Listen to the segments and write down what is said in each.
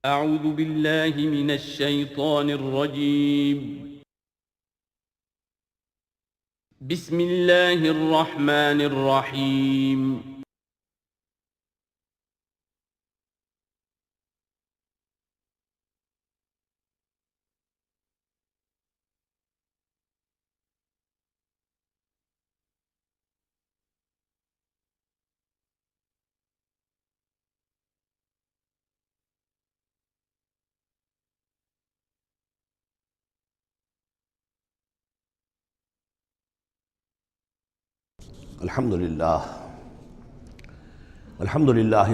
اعوذ باللہ من الشیطان الرجیم بسم اللہ الرحمن الرحیم الحمدللہ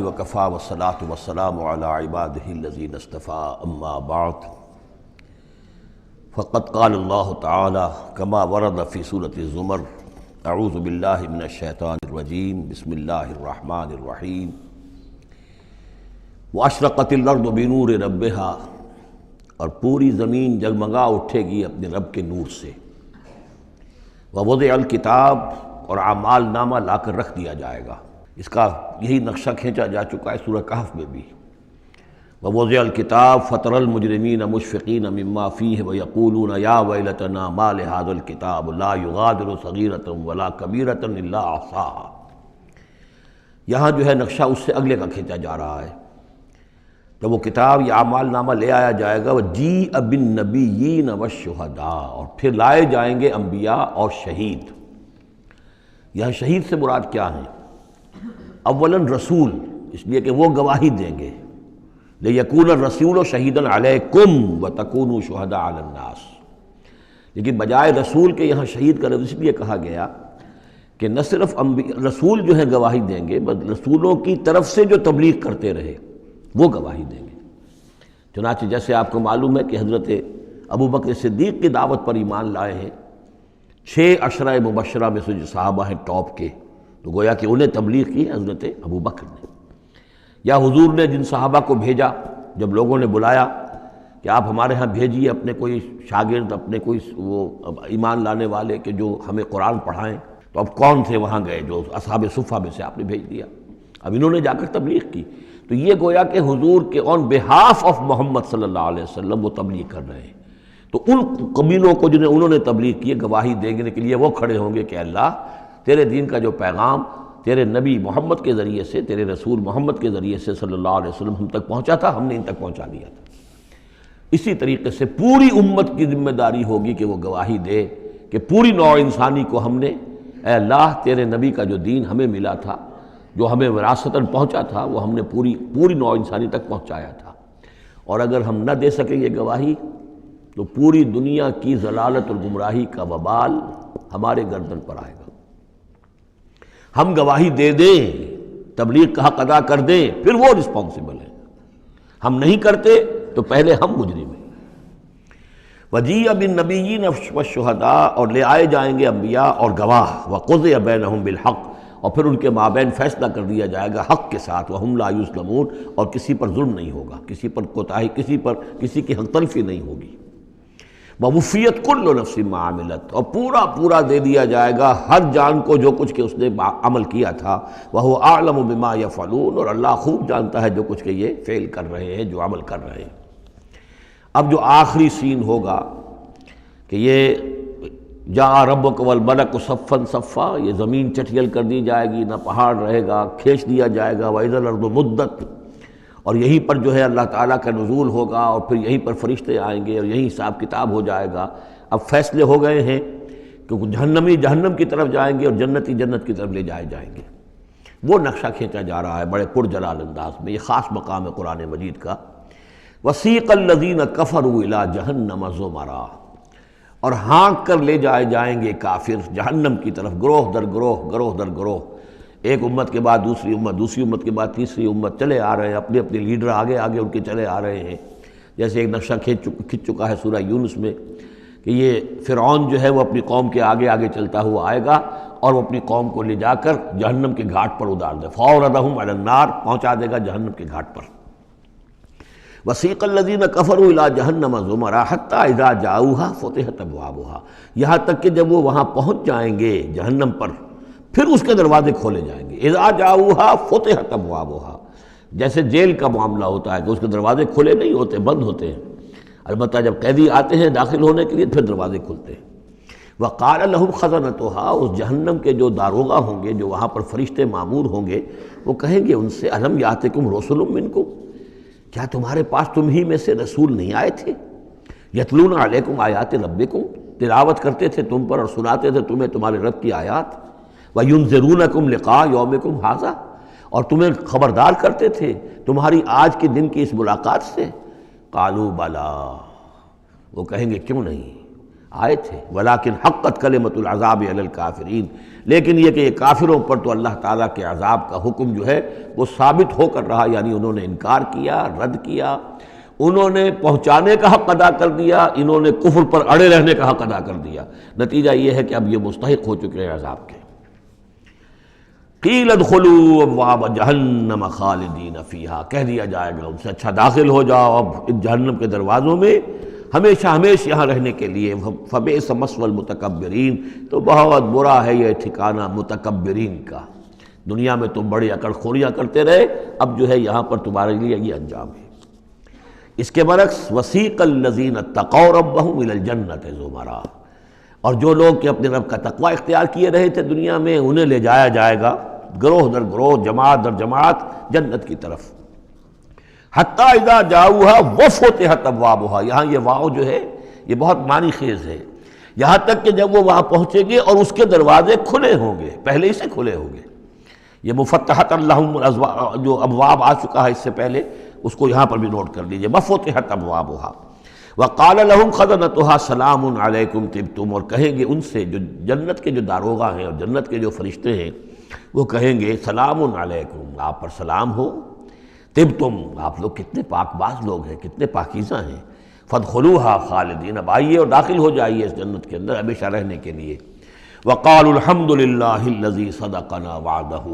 وکفی والصلاة والسلام علی عبادہ الذین اصطفیٰ اما بعد فقد قال اللہ تعالی کما ورد فی سورۃ الزمر اعوذ باللہ من الشیطان الرجیم بسم اللہ الرحمن الرحیم واشرقت الارض بنور ربہا، اور پوری زمین جگمگا اٹھے گی اپنے رب کے نور سے، ووضع الکتاب، اور اعمال نامہ لا کر رکھ دیا جائے گا۔ اس کا یہی نقشہ کھینچا جا چکا ہے سورہ کہف میں بھی۔ ووضع الکتاب فتری المجرمین مشفقین مما فیہ ویقولون یا ویلتنا ما لہذا الکتاب لا یغادر صغیرۃ ولا کبیرۃ الا احصاها۔ یہاں جو ہے نقشہ اس سے اگلے کا کھینچا جا رہا ہے۔ جب وہ کتاب یا اعمال نامہ لے آیا جائے گا، وجیء بالنبیین والشہداء، اور پھر لائے جائیں گے انبیاء اور شہید۔ یہاں شہید سے مراد کیا ہیں؟ اولاً رسول، اس لیے کہ وہ گواہی دیں گے، لِيَكُونَ الرَّسُولُ شَهِيدًا عَلَيْكُمْ وَتَكُونُوا شُهَدَاءَ عَلَى النَّاسِ، لیکن بجائے رسول کے یہاں شہید کا لفظ اس لیے کہا گیا کہ نہ صرف رسول جو ہے گواہی دیں گے، بلکہ رسولوں کی طرف سے جو تبلیغ کرتے رہے وہ گواہی دیں گے۔ چنانچہ جیسے آپ کو معلوم ہے کہ حضرت ابوبکر صدیق کی دعوت پر ایمان لائے ہیں 6 عشرہ مبشرہ میں سے جو صحابہ ہیں ٹاپ کے، تو گویا کہ انہیں تبلیغ کی حضرت ابوبکر نے۔ یا حضور نے جن صحابہ کو بھیجا، جب لوگوں نے بلایا کہ آپ ہمارے ہاں بھیجیے اپنے کوئی شاگرد، اپنے کوئی وہ ایمان لانے والے کہ جو ہمیں قرآن پڑھائیں، تو اب کون تھے وہاں گئے؟ جو اصحاب صفہ میں سے آپ نے بھیج دیا، اب انہوں نے جا کر تبلیغ کی۔ تو یہ گویا کہ حضور کے آن بہاف آف محمد صلی اللہ علیہ وسلم وہ تبلیغ کر رہے ہیں۔ تو ان قبیلوں کو جنہیں انہوں نے تبلیغ کی گواہی دینے کے لیے وہ کھڑے ہوں گے کہ اللہ تیرے دین کا جو پیغام تیرے نبی محمد کے ذریعے سے، تیرے رسول محمد کے ذریعے سے صلی اللہ علیہ وسلم ہم تک پہنچا تھا، ہم نے ان تک پہنچا دیا تھا۔ اسی طریقے سے پوری امت کی ذمہ داری ہوگی کہ وہ گواہی دے کہ پوری نوع انسانی کو ہم نے، اے اللہ تیرے نبی کا جو دین ہمیں ملا تھا، جو ہمیں وراثتاً پہنچا تھا، وہ ہم نے پوری نوع انسانی تک پہنچایا تھا۔ اور اگر ہم نہ دے سکیں یہ گواہی تو پوری دنیا کی ضلالت اور گمراہی کا وبال ہمارے گردن پر آئے گا۔ ہم گواہی دے دیں، تبلیغ کا حق ادا کر دیں، پھر وہ رسپانسبل ہیں۔ ہم نہیں کرتے تو پہلے ہم مجرم ہیں۔ وجیء بالنبیین والشہداء، اور لے آئے جائیں گے انبیاء اور گواہ، وقضی بینہم بالحق، اور پھر ان کے مابین فیصلہ کر دیا جائے گا حق کے ساتھ، وہم لا یظلمون، اور کسی پر ظلم نہیں ہوگا، کسی پر کوتاہی، کسی کی حق تلفی نہیں ہوگی۔ ووفیت کل نفس ما عملت، اور پورا دے دیا جائے گا ہر جان کو جو کچھ کہ اس نے عمل کیا تھا، وہو اعلم بما یفعلون، اور اللہ خوب جانتا ہے جو کچھ کہ یہ فعل کر رہے ہیں، جو عمل کر رہے ہیں۔ اب جو آخری سین ہوگا کہ یہ جاء ربک والملک صفا صفا، یہ زمین چٹیل کر دی جائے گی، نہ پہاڑ رہے گا، کھینچ دیا جائے گا، وَإِذَا الْأَرْضُ مُدَّتْ، اور یہیں پر جو ہے اللہ تعالیٰ کا نزول ہوگا، اور پھر یہیں پر فرشتے آئیں گے، اور یہیں حساب کتاب ہو جائے گا۔ اب فیصلے ہو گئے ہیں کہ جہنمی جہنم کی طرف جائیں گے اور جنتی جنت کی طرف لے جائے جائیں گے۔ وہ نقشہ کھینچا جا رہا ہے بڑے پرجلال انداز میں۔ یہ خاص مقام ہے قرآن مجید کا۔ وَسِيقَ الَّذِينَ كَفَرُوا إِلَىٰ جَهَنَّمَ زُمَرًا، اور ہانک کر لے جائے جائیں گے کافر جہنم کی طرف، گروہ در گروہ، ایک امت کے بعد دوسری امت، دوسری امت کے بعد تیسری امت، چلے آ رہے ہیں، اپنے لیڈر آگے ان کے چلے آ رہے ہیں۔ جیسے ایک نقشہ کھنچ چکا ہے سورہ یونس میں کہ یہ فرعون جو ہے وہ اپنی قوم کے آگے چلتا ہوا آئے گا، اور وہ اپنی قوم کو لے جا کر جہنم کے گھاٹ پر اتار دے، فَأَوْرَدَهُمْ عَلَى النَّارِ، پہنچا دے گا جہنم کے گھاٹ پر۔ وَسِيقَ الَّذِينَ كَفَرُوا إِلَىٰ جَهَنَّمَ زُمَرًا حَتَّىٰ إِذَا جَاءُوهَا فُتِحَتْ أَبْوَابُهَا، یہاں تک کہ جب وہ وہاں پہنچ جائیں گے جہنم پر، پھر اس کے دروازے کھولے جائیں گے۔ اذا جاؤہا فتحت ابوابہا، جیسے جیل کا معاملہ ہوتا ہے کہ اس کے دروازے کھلے نہیں ہوتے، بند ہوتے ہیں، البتہ جب قیدی آتے ہیں داخل ہونے کے لیے پھر دروازے کھلتے ہیں۔ وقال لهم خزنتها، اس جہنم کے جو داروغہ ہوں گے، جو وہاں پر فرشتے مامور ہوں گے، وہ کہیں گے ان سے الم یاتکم رسل منکم، کیا تمہارے پاس تم ہی میں سے رسول نہیں آئے تھے؟ یتلون علیکم آیات ربکم، تلاوت کرتے تھے تم پر اور سناتے تھے تمہیں تمہارے رب کی آیات، وینذرونکم لقاء یومکم ھذا، اور تمہیں خبردار کرتے تھے تمہاری آج کے دن کی اس ملاقات سے۔ قالوا بلا، وہ کہیں گے کیوں نہیں، آئے تھے، ولیکن حقت کلمۃ العذاب علی الکافرین، لیکن یہ کہ یہ کافروں پر تو اللہ تعالیٰ کے عذاب کا حکم جو ہے وہ ثابت ہو کر رہا، یعنی انہوں نے انکار کیا، رد کیا، انہوں نے پہنچانے کا حق ادا کر دیا، انہوں نے کفر پر اڑے رہنے کا حق ادا کر دیا، نتیجہ یہ ہے کہ اب یہ مستحق ہو چکے ہیں عذاب کے۔ قیل ادخلوا ابواب جہنم خالدین فیہا، کہہ دیا جائے گا ان سے اچھا داخل ہو جاؤ اب ان جہنم کے دروازوں میں ہمیشہ ہمیشہ یہاں رہنے کے لیے، فبئس مثوى المتکبرین، تو بہت برا ہے یہ ٹھکانہ متکبرین کا، دنیا میں تم بڑی اکڑ خوریاں کرتے رہے، اب جو ہے یہاں پر تمہارے لیے یہ انجام ہے۔ اس کے برعکس وسیق الذین اتقوا ربهم الى الجنۃ زمرا، اور جو لوگ کہ اپنے رب کا تقوی اختیار کیے رہے تھے دنیا میں، انہیں لے جایا جائے گا گروہ در گروہ، جماعت در جماعت جنت کی طرف۔ حتیٰ اذا جاؤہا وفتحت ابوابہا، یہاں یہ واو جو ہے یہ بہت معنی خیز ہے، یہاں تک کہ جب وہ وہاں پہنچیں گے اور اس کے دروازے کھلے ہوں گے، پہلے ہی سے کھلے ہوں گے، یہ مفتحت اللہم جو ابواب آ چکا ہے اس سے پہلے، اس کو یہاں پر بھی نوٹ کر لیجئے، وفتحت ابوابہا وقال لهم خزنتها سلام علیکم طبتم، اور کہیں گے ان سے جو جنت کے جو داروغہ ہیں اور جنت کے جو فرشتے ہیں، وہ کہیں گے سلام علیکم، آپ پر سلام ہو، طبتم، آپ لوگ کتنے پاک باز لوگ ہیں، کتنے پاکیزہ ہیں، فادخلوها خالدین، اب آئیے اور داخل ہو جائیے اس جنت کے اندر ہمیشہ رہنے کے لیے۔ وقالوا الحمد للہ الذی صدقنا وعدہ،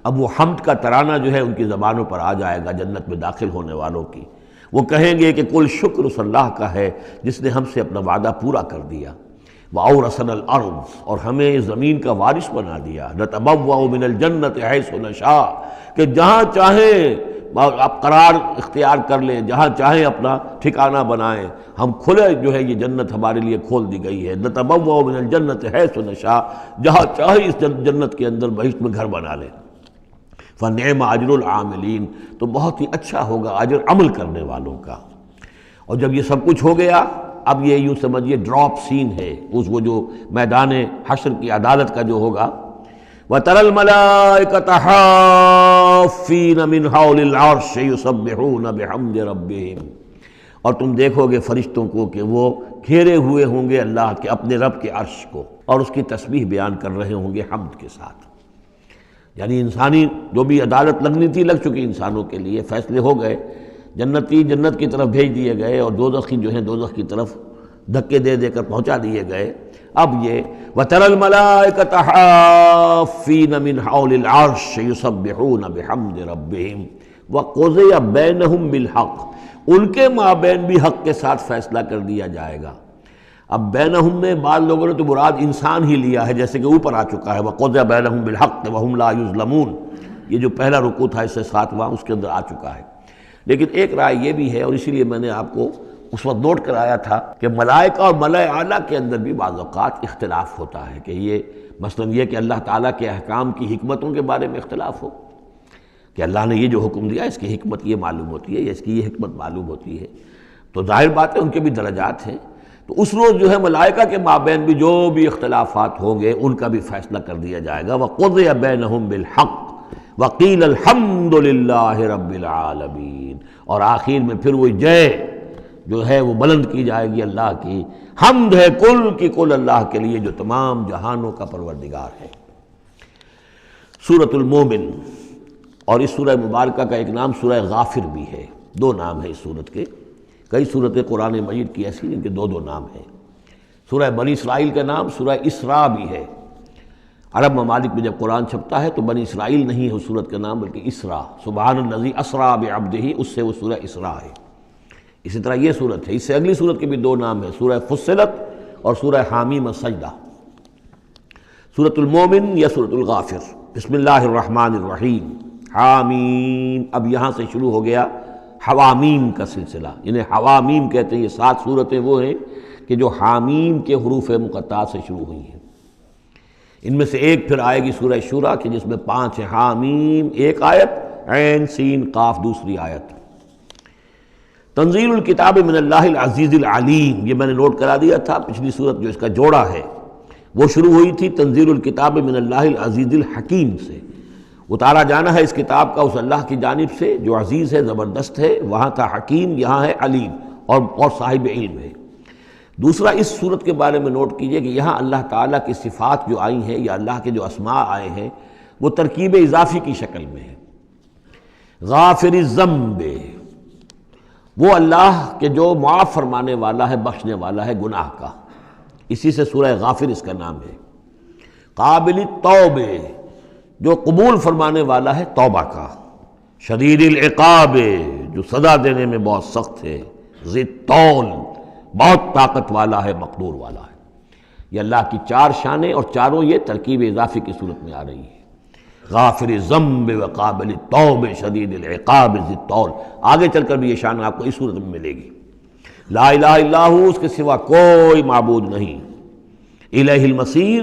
اب وہ حمد کا ترانہ جو ہے ان کی زبانوں پر آ جائے گا جنت میں داخل ہونے والوں کی، وہ کہیں گے کہ کل شکر اس اللہ کا ہے جس نے ہم سے اپنا وعدہ پورا کر دیا، وَأَوْرَثَنَا الْأَرْضَ، اور ہمیں زمین کا وارث بنا دیا، نَتَبَوَّأُ مِنَ الْجَنَّةِ حَيْثُ نَشَاءُ، کہ جہاں چاہیں آپ قرار اختیار کر لیں، جہاں چاہیں اپنا ٹھکانہ بنائیں، ہم کھلے جو ہے یہ جنت ہمارے لیے کھول دی گئی ہے، نَتَبَوَّأُ مِنَ الْجَنَّةِ حَيْثُ نَشَاءُ، جہاں چاہیں اس جنت کے اندر بہشت میں گھر بنا لیں۔ فَنِعْمَ أَجْرُ الْعَامِلِينَ، تو بہت ہی اچھا ہوگا اجر عمل کرنے والوں کا۔ اور جب یہ سب کچھ ہو گیا، اب یہ یوں سمجھیے ڈراپ سین ہے، وہ جو میدان حشر کی عدالت کا جو ہوگا، وَتَرَى الْمَلَائِكَةَ حَافِّينَ مِنْ حَوْلِ الْعَرْشِ يُسَبِّحُونَ بِحَمْدِ رَبِّهِمْ، اور تم دیکھو گے فرشتوں کو کہ وہ گھیرے ہوئے ہوں گے اللہ کے اپنے رب کے عرش کو، اور اس کی تسبیح بیان کر رہے ہوں گے حمد کے ساتھ۔ یعنی انسانی جو بھی عدالت لگنی تھی لگ چکی، انسانوں کے لیے فیصلے ہو گئے، جنتی جنت کی طرف بھیج دیے گئے اور دوزخی جو ہیں دوزخ کی طرف دھکے دے دے کر پہنچا دیے گئے۔ اب یہ وَتَرَى الْمَلَائِكَةَ حَافِّينَ مِنْ حَوْلِ الْعَرْشِ يُسَبِّحُونَ بِحَمْدِ رَبِّهِمْ وَقُضِيَ بَيْنَهُمْ بِالْحَقِّ، ان کے مابین بھی حق کے ساتھ فیصلہ کر دیا جائے گا۔ اب بینہم میں بعض لوگوں نے تو مراد انسان ہی لیا ہے، جیسے کہ اوپر آ چکا ہے وَقُضِيَ بَيْنَهُمْ بِالْحَقِّ وَهُمْ لَا يُظْلَمُونَ، یہ جو پہلا رکوع تھا اس سے 7واں اس کے اندر آ چکا ہے۔ لیکن ایک رائے یہ بھی ہے، اور اسی لیے میں نے آپ کو اس وقت نوٹ کرایا تھا کہ ملائکہ اور ملائے اعلیٰ کے اندر بھی بعض اوقات اختلاف ہوتا ہے، کہ یہ مثلا یہ کہ اللہ تعالیٰ کے احکام کی حکمتوں کے بارے میں اختلاف ہو، کہ اللہ نے یہ جو حکم دیا اس کی حکمت یہ معلوم ہوتی ہے یا اس کی یہ حکمت معلوم ہوتی ہے، تو ظاہر بات ہے ان کے بھی درجات ہیں، تو اس روز جو ہے ملائکہ کے مابین بھی جو بھی اختلافات ہوں گے ان کا بھی فیصلہ کر دیا جائے گا۔ وَقُضِيَ بَيْنَهُمْ بِالْحَقِّ وَقِيلَ الْحَمْدُ لِلَّهِ رَبِّ الْعَالَمِينَ، اور آخر میں پھر وہ جے جو ہے وہ بلند کی جائے گی اللہ کی، حمد ہے کل کی کل اللہ کے لیے جو تمام جہانوں کا پروردگار ہے۔ سورۃ المومن، اور اس سورہ مبارکہ کا ایک نام سورہ غافر بھی ہے، دو نام ہیں اس سورت کے، کئی سورتیں قرآن مجید کی ایسی جن کے دو دو نام ہیں۔ سورہ بنی اسرائیل کا نام سورہ اسراء بھی ہے، عرب ممالک میں جب قرآن چھپتا ہے تو بنی اسرائیل نہیں ہے اس سورت کا نام بلکہ اسراء، سبحان الذی اسریٰ بعبدہ، اس سے وہ سورہ اسراء ہے۔ اسی طرح یہ سورت ہے، اس سے اگلی سورت کے بھی دو نام ہیں، سورہ فصلت اور سورہ حامیم السجدہ۔ سورۃ المومن یا سورۃ الغافر۔ بسم اللہ الرحمن الرحیم، حامیم، اب یہاں سے شروع ہو گیا حوامیم کا سلسلہ، یعنی حوامیم کہتے ہیں یہ 7 صورتیں وہ ہیں کہ جو حامیم کے حروف مقطعات سے شروع ہوئی ہیں۔ ان میں سے ایک پھر آئے گی سورہ شورى کہ جس میں 5 ہیں، حامیم ایک آیت، عین سین قاف دوسری آیت۔ تنزیل الکتاب من اللہ العزیز العلیم، یہ میں نے نوٹ کرا دیا تھا، پچھلی صورت جو اس کا جوڑا ہے وہ شروع ہوئی تھی تنزیل الکتاب من اللہ العزیز الحکیم سے، اتارا جانا ہے اس کتاب کا اس اللہ کی جانب سے جو عزیز ہے، زبردست ہے، وہاں تھا حکیم، یہاں ہے علیم اور صاحب علم ہے۔ دوسرا اس صورت کے بارے میں نوٹ کیجئے کہ یہاں اللہ تعالیٰ کی صفات جو آئی ہیں یا اللہ کے جو اسماء آئے ہیں وہ ترکیب اضافی کی شکل میں ہے۔ غافر الذنب، وہ اللہ کہ جو معاف فرمانے والا ہے، بخشنے والا ہے گناہ کا، اسی سے سورہ غافر اس کا نام ہے۔ قابل التوب، جو قبول فرمانے والا ہے توبہ کا۔ شدید العقاب، جو سزا دینے میں بہت سخت ہے۔ ذی الطول، بہت طاقت والا ہے، مقدور والا ہے۔ یہ اللہ کی 4 شانیں اور چاروں یہ ترکیب اضافی کی صورت میں آ رہی ہے۔ غافر الذنب وقابل التوب شدید العقاب ذی الطول، آگے چل کر بھی یہ شان آپ کو اس صورت میں ملے گی۔ لا الہ الا ہو، اس کے سوا کوئی معبود نہیں۔ الیہ المصیر،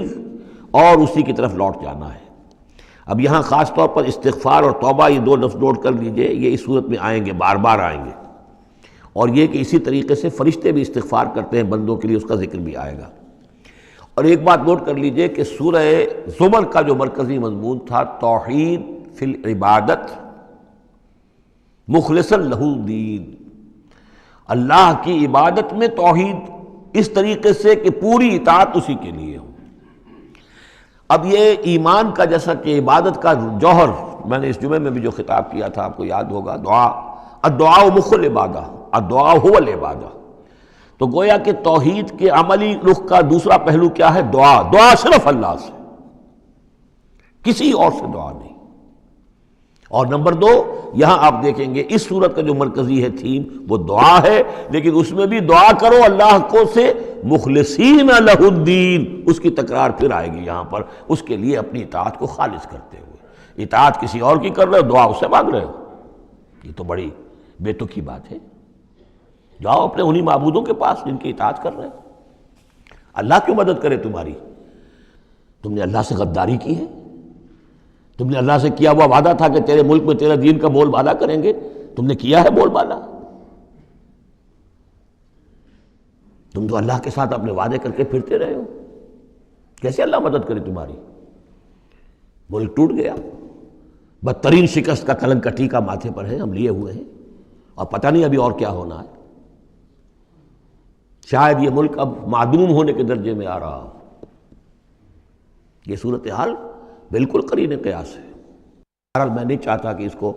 اور اسی کی طرف لوٹ جانا ہے۔ اب یہاں خاص طور پر استغفار اور توبہ، یہ 2 لفظ نوٹ کر لیجئے، یہ اس صورت میں آئیں گے، بار بار آئیں گے، اور یہ کہ اسی طریقے سے فرشتے بھی استغفار کرتے ہیں بندوں کے لیے، اس کا ذکر بھی آئے گا۔ اور ایک بات نوٹ کر لیجئے کہ سورہ زمر کا جو مرکزی مضمون تھا توحید فی العبادت مخلصا لہ الدین، اللہ کی عبادت میں توحید اس طریقے سے کہ پوری اطاعت اسی کے لیے ہو۔ اب یہ ایمان کا جیسا کہ عبادت کا جوہر، میں نے اس جمعے میں بھی جو خطاب کیا تھا آپ کو یاد ہوگا، دعا، الدعاء مخ العبادہ، الدعاء هو العبادہ، تو گویا کہ توحید کے عملی رخ کا دوسرا پہلو کیا ہے؟ دعا۔ دعا صرف اللہ سے، کسی اور سے دعا نہیں۔ اور نمبر 2، یہاں آپ دیکھیں گے اس صورت کا جو مرکزی ہے تھیم وہ دعا ہے، لیکن اس میں بھی دعا کرو اللہ کو سے مخلصین لہ الدین، اس کی تکرار پھر آئے گی یہاں پر، اس کے لیے اپنی اطاعت کو خالص کرتے ہوئے۔ اطاعت کسی اور کی کر رہے ہو، دعا اس سے مانگ رہے ہو، یہ تو بڑی بے تکی بات ہے۔ جاؤ اپنے انہی معبودوں کے پاس جن کی اطاعت کر رہے ہیں۔ اللہ کیوں مدد کرے تمہاری؟ تم نے اللہ سے غداری کی ہے، تم نے اللہ سے کیا ہوا وعدہ تھا کہ تیرے ملک میں تیرے دین کا بول بالا کریں گے، تم نے کیا ہے بول بالا؟ تم تو اللہ کے ساتھ اپنے وعدے کر کے پھرتے رہے ہو، کیسے اللہ مدد کرے تمہاری؟ ملک ٹوٹ گیا، بدترین شکست کا کلنک کا ٹیکہ ماتھے پر ہے، ہم لیے ہوئے ہیں، اور پتہ نہیں ابھی اور کیا ہونا ہے۔ شاید یہ ملک اب معدوم ہونے کے درجے میں آ رہا ہو۔ یہ صورتحال بالکل قرین قیاس ہے۔ بہرحال میں نہیں چاہتا کہ اس کو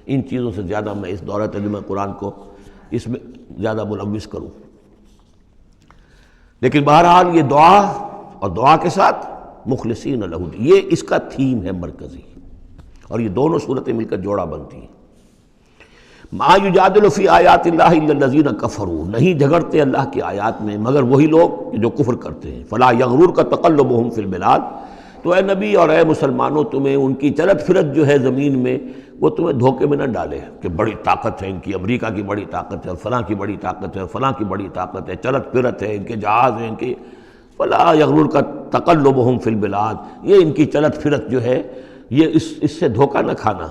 ان چیزوں سے زیادہ میں اس دورہ ترجمہ قرآن کو اس میں زیادہ ملوث کروں، لیکن بہرحال یہ دعا اور دعا کے ساتھ مخلصین لہ الدین، یہ اس کا تھیم ہے مرکزی، اور یہ دونوں صورتیں مل کر جوڑا بنتی ہیں۔ ما یجادل فی آیات اللہ الا الذین کفروا، نہیں جھگڑتے اللہ کی آیات میں مگر وہی لوگ جو کفر کرتے ہیں۔ فلا یغررک تقلبہم فی البلاد، تو اے نبی اور اے مسلمانوں تمہیں ان کی چلت پھرت جو ہے زمین میں وہ تمہیں دھوکے میں نہ ڈالے کہ بڑی طاقت ہے ان کی، امریکہ کی بڑی طاقت ہے، فلاں کی بڑی طاقت ہے، فلاں کی بڑی طاقت ہے، چلت پھرت ہے، ان کے جہاز ہیں، ان کی، فلا یغررک تقلبہم فی البلاد، یہ ان کی چلت پھرت جو ہے یہ اس سے دھوکہ نہ کھانا۔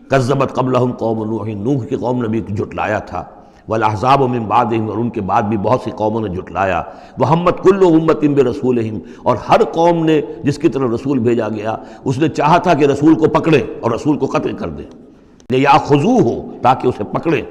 کذبت قبلہم قوم نوح، نوح کی قوم نے بھی جھٹلایا تھا، والاحزاب من بعدہم، اور ان کے بعد بھی بہت سی قوموں نے جھٹلایا، وہمت کل امت برسولہم، اور ہر قوم نے جس کی طرف رسول بھیجا گیا اس نے چاہا تھا کہ رسول کو پکڑے اور رسول کو قتل کر دے، لیاخذوہ، تاکہ اسے پکڑے،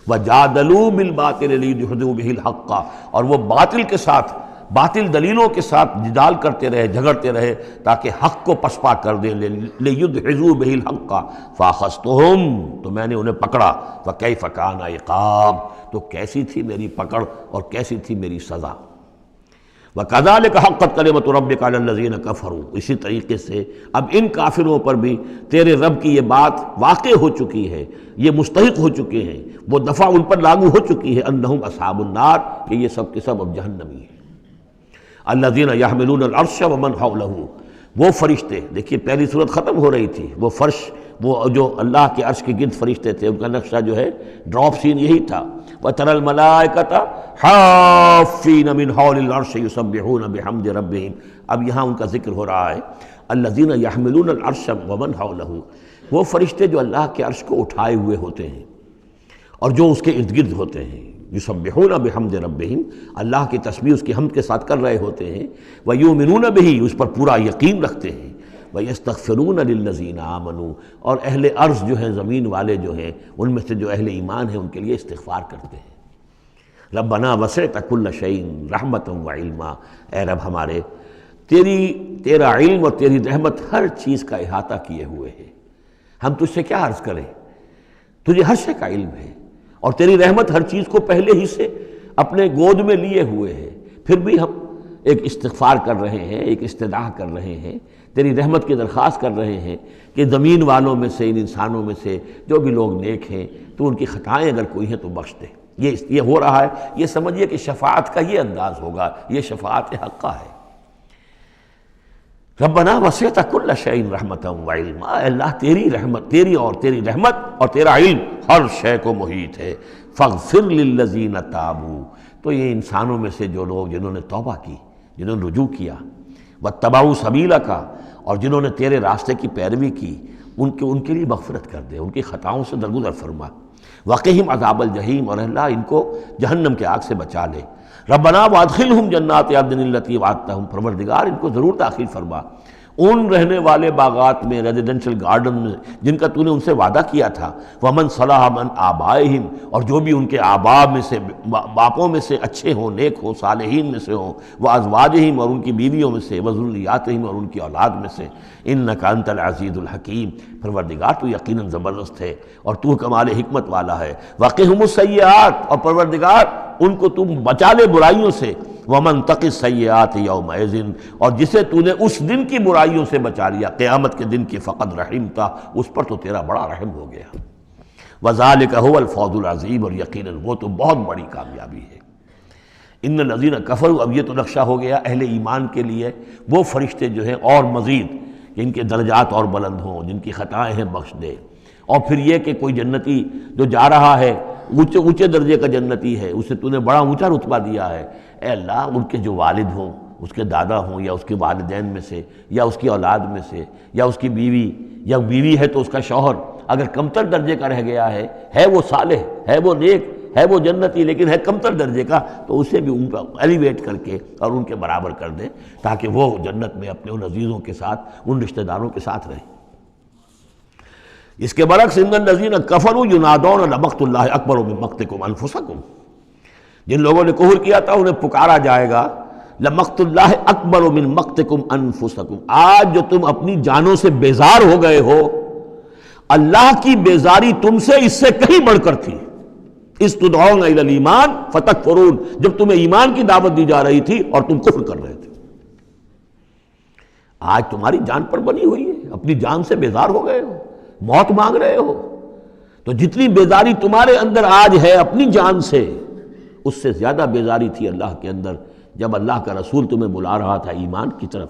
وجادلوا بالباطل لیدحضوا بہ الحق، اور وہ باطل کے ساتھ، باطل دلیلوں کے ساتھ جدال کرتے رہے، جھگڑتے رہے تاکہ حق کو پسپا کر دیں، لیدحضوا بہ الحق، فاخذتہم، تو میں نے انہیں پکڑا، فکیف کان عقاب، تو کیسی تھی میری پکڑ اور کیسی تھی میری سزا۔ وَكَذَلِكَ حَقَّتْ كَلِمَةُ رَبِّكَ عَلَى الَّذِينَ كَفَرُوا، اسی طریقے سے اب ان کافروں پر بھی تیرے رب کی یہ بات واقع ہو چکی ہے، یہ مستحق ہو چکے ہیں، وہ دفعہ ان پر لاگو ہو چکی ہے، انہم اصحاب النار، کہ یہ سب کے سب اب جہنمی ہیں۔ الذین یحملون العرش ومن حولہ، وہ فرشتے، دیکھیے پہلی صورت ختم ہو رہی تھی، وہ فرش، وہ جو اللہ کے عرش کے گرد فرشتے تھے ان کا نقشہ جو ہے ڈراپ سین یہی تھا. وَتَرَى الْمَلَائِكَةَ حَافِّينَ مِنْ حَوْلِ الْعَرْشِ يُسَبِّحُونَ بِحَمْدِ رَبِّهِمْ. اب یہاں ان کا ذکر ہو رہا ہے الَّذِينَ يَحْمِلُونَ الْعَرْشَ وَمَنْ حَوْلَهُ، وہ فرشتے جو اللہ کے عرش کو اٹھائے ہوئے ہوتے ہیں اور جو اس کے ارد گرد ہوتے ہیں. یسبحون بحمد ربہم، اللہ کی تسبیح اس کی حمد کے ساتھ کر رہے ہوتے ہیں. ویؤمنون بہ، اس پر پورا یقین رکھتے ہیں. ویستغفرون للذین آمنوا، اور اہل ارض جو ہیں، زمین والے جو ہیں، ان میں سے جو اہل ایمان ہیں ان کے لیے استغفار کرتے ہیں. ربنا وسعت کل شیء رحمۃ وعلما، اے رب ہمارے تیرا علم اور تیری رحمت ہر چیز کا احاطہ کیے ہوئے ہے. ہم تجھ سے کیا عرض کریں، تجھے ہر شے کا علم ہے، اور تیری رحمت ہر چیز کو پہلے ہی سے اپنے گود میں لیے ہوئے ہے. پھر بھی ہم ایک استغفار کر رہے ہیں، ایک استدعا کر رہے ہیں، تیری رحمت کی درخواست کر رہے ہیں کہ زمین والوں میں سے، ان انسانوں میں سے جو بھی لوگ نیک ہیں تو ان کی خطائیں اگر کوئی ہیں تو بخش دے. یہ ہو رہا ہے، یہ سمجھیے کہ شفاعت کا یہ انداز ہوگا، یہ شفاعت حقہ ہے. ربنا وسعت کل شیء رحمۃ وعلما، اے اللہ تیری رحمت، تیری رحمت اور تیرا علم ہر شے کو محیط ہے. فاغفر للذین تابوا، تو یہ انسانوں میں سے جو لوگ جنہوں نے توبہ کی، جنہوں نے رجوع کیا، واتبعوا سبیلک، اور جنہوں نے تیرے راستے کی پیروی کی، ان کے لیے مغفرت کر دے، ان کی خطاؤں سے درگزر فرما. وقہم عذاب الجحیم، اور اللہ ان کو جہنم کے آگ سے بچا لے. ربنا وادخلہم جنات عدن التی وعدتہم، پروردگار ان کو ضرور داخل فرما ان رہنے والے باغات میں، ریزیڈنشل گارڈن میں جن کا تو نے ان سے وعدہ کیا تھا. ومن صلح من آبائہم، اور جو بھی ان کے آباء میں سے، باپوں میں سے اچھے ہوں، نیک ہوں، صالحین میں سے ہوں. وازواجہم، اور ان کی بیویوں میں سے. وذریاتہم، اور ان کی اولاد میں سے. انک انت العزیز الحکیم، پروردگار تو یقیناً زبردست ہے اور تو کمال حکمت والا ہے. وقہم السیئات، اور پروردگار ان کو تم بچا لے برائیوں سے. ومن تق السیئات یومئذ، اور جسے تو نے اس دن کی برائیوں سے بچا لیا، قیامت کے دن کی، فقد رحمتا، اس پر تو تیرا بڑا رحم ہو گیا. وذالک هو الفوز العظیم، اور یقیناً وہ تو بہت بڑی کامیابی ہے. ان الذین کفروا، اب یہ تو نقشہ ہو گیا اہل ایمان کے لیے وہ فرشتے جو ہیں اور مزید ان کے درجات اور بلند ہوں، جن کی خطائیں ہیں بخش دے. اور پھر یہ کہ کوئی جنتی جو جا رہا ہے اونچے درجے کا جنتی ہے، اسے تو نے بڑا اونچا رتبہ دیا ہے. اے اللہ ان کے جو والد ہوں، اس کے دادا ہوں، یا اس کے والدین میں سے، یا اس کی اولاد میں سے، یا اس کی بیوی، یا بیوی ہے تو اس کا شوہر اگر کمتر درجے کا رہ گیا ہے وہ صالح، ہے وہ نیک، ہے وہ جنتی، لیکن ہے کمتر درجے کا، تو اسے بھی ان پر ایلیویٹ کر کے اور ان کے برابر کر دیں تاکہ وہ جنت میں اپنے ان عزیزوں کے ساتھ، ان رشتہ داروں کے ساتھ رہیں. اس کے برعکس ان الذین کفروا ینادون لمقت اللہ اکبر من مقتکم انفسکم، جن لوگوں نے کفر کیا تھا انہیں پکارا جائے گا لمقت اللہ اکبر من مقتکم انفسکم، آج جو تم اپنی جانوں سے بیزار ہو گئے ہو، اللہ کی بیزاری تم سے اس سے کہیں بڑھ کر تھی. اس تدعون الی الایمان فتکفرون، جب تمہیں ایمان کی دعوت دی جا رہی تھی اور تم کفر کر رہے تھے. آج تمہاری جان پر بنی ہوئی ہے، اپنی جان سے بیزار ہو گئے ہو، موت مانگ رہے ہو. تو جتنی بیزاری تمہارے اندر آج ہے اپنی جان سے، اس سے زیادہ بیزاری تھی اللہ کے اندر جب اللہ کا رسول تمہیں بلا رہا تھا ایمان کی طرف،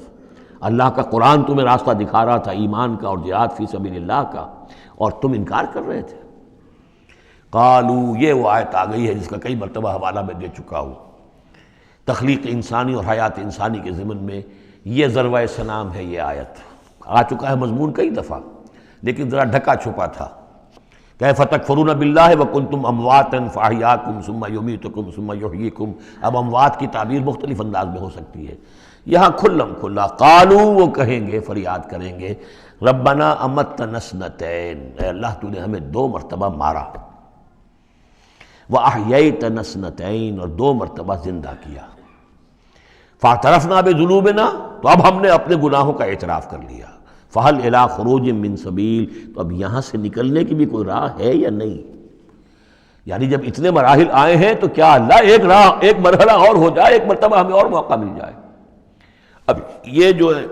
اللہ کا قرآن تمہیں راستہ دکھا رہا تھا ایمان کا اور جہاد فی سبیل اللہ کا، اور تم انکار کر رہے تھے. قالو، یہ وہ آیت آ گئی ہے جس کا کئی مرتبہ حوالہ میں دے چکا ہوں. تخلیق انسانی اور حیات انسانی کے ضمن میں یہ ذروۂ سنام ہے. یہ آیت آ چکا ہے مضمون کئی دفعہ، لیکن ذرا ڈھکا چھپا تھا. کیف تکفرون باللہ وکنتم امواتا فاحیاکم ثم یمیتکم ثم یحییکم. اب اموات کی تعبیر مختلف انداز میں ہو سکتی ہے، یہاں کھلم کھلا قالو، وہ کہیں گے، فریاد کریں گے، ربنا امتنا اثنتین، اے اللہ تو نے ہمیں 2 مرتبہ مارا، وَأَحْيَيْتَنَا اثْنَتَيْنِ، اور 2 مرتبہ زندہ کیا. فَاعْتَرَفْنَا بِذُنُوبِنَا، تو اب ہم نے اپنے گناہوں کا اعتراف کر لیا. فَهَلْ إِلَىٰ خُرُوجٍ مِّن سَبِيلٍ، تو اب یہاں سے نکلنے کی بھی کوئی راہ ہے یا نہیں؟ یعنی جب اتنے مراحل آئے ہیں تو کیا اللہ ایک مرحلہ اور ہو جائے، ایک مرتبہ ہمیں اور موقع مل جائے. اب یہ جو ہے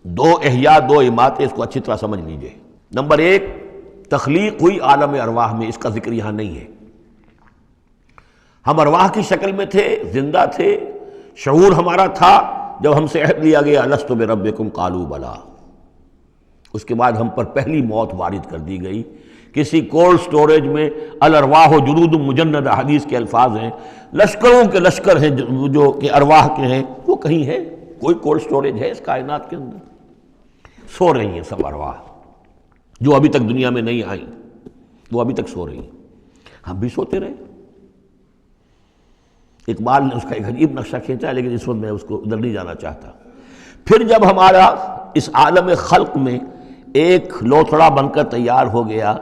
2 احیاء 2 اماتیں، اس کو اچھی طرح سمجھ لیجئے. نمبر 1، تخلیق ہوئی عالم ارواح میں، اس کا ذکر یہاں نہیں ہے. ہم ارواح کی شکل میں تھے، زندہ تھے، شعور ہمارا تھا. جب ہم سے عہد لیا گیا الست بربکم قالوا بلا، اس کے بعد ہم پر پہلی موت وارد کر دی گئی، کسی کولڈ سٹوریج میں، الارواح جنود مجندہ حدیث کے الفاظ ہیں، لشکروں کے لشکر ہیں جو کہ ارواح کے ہیں، وہ کہیں ہے؟ کوئی کولڈ سٹوریج ہے اس کائنات کے اندر؟ سو رہی ہیں سب ارواح جو ابھی تک دنیا میں نہیں آئیں، وہ ابھی تک سو رہی ہیں، ہم بھی سوتے رہے۔ اقبال نے اس کا ایک عجیب نقشہ کھینچا، لیکن اس وقت میں اس کو ادھر نہیں جانا چاہتا۔ پھر جب ہمارا اس عالم خلق میں ایک لوتھڑا بن کر تیار ہو گیا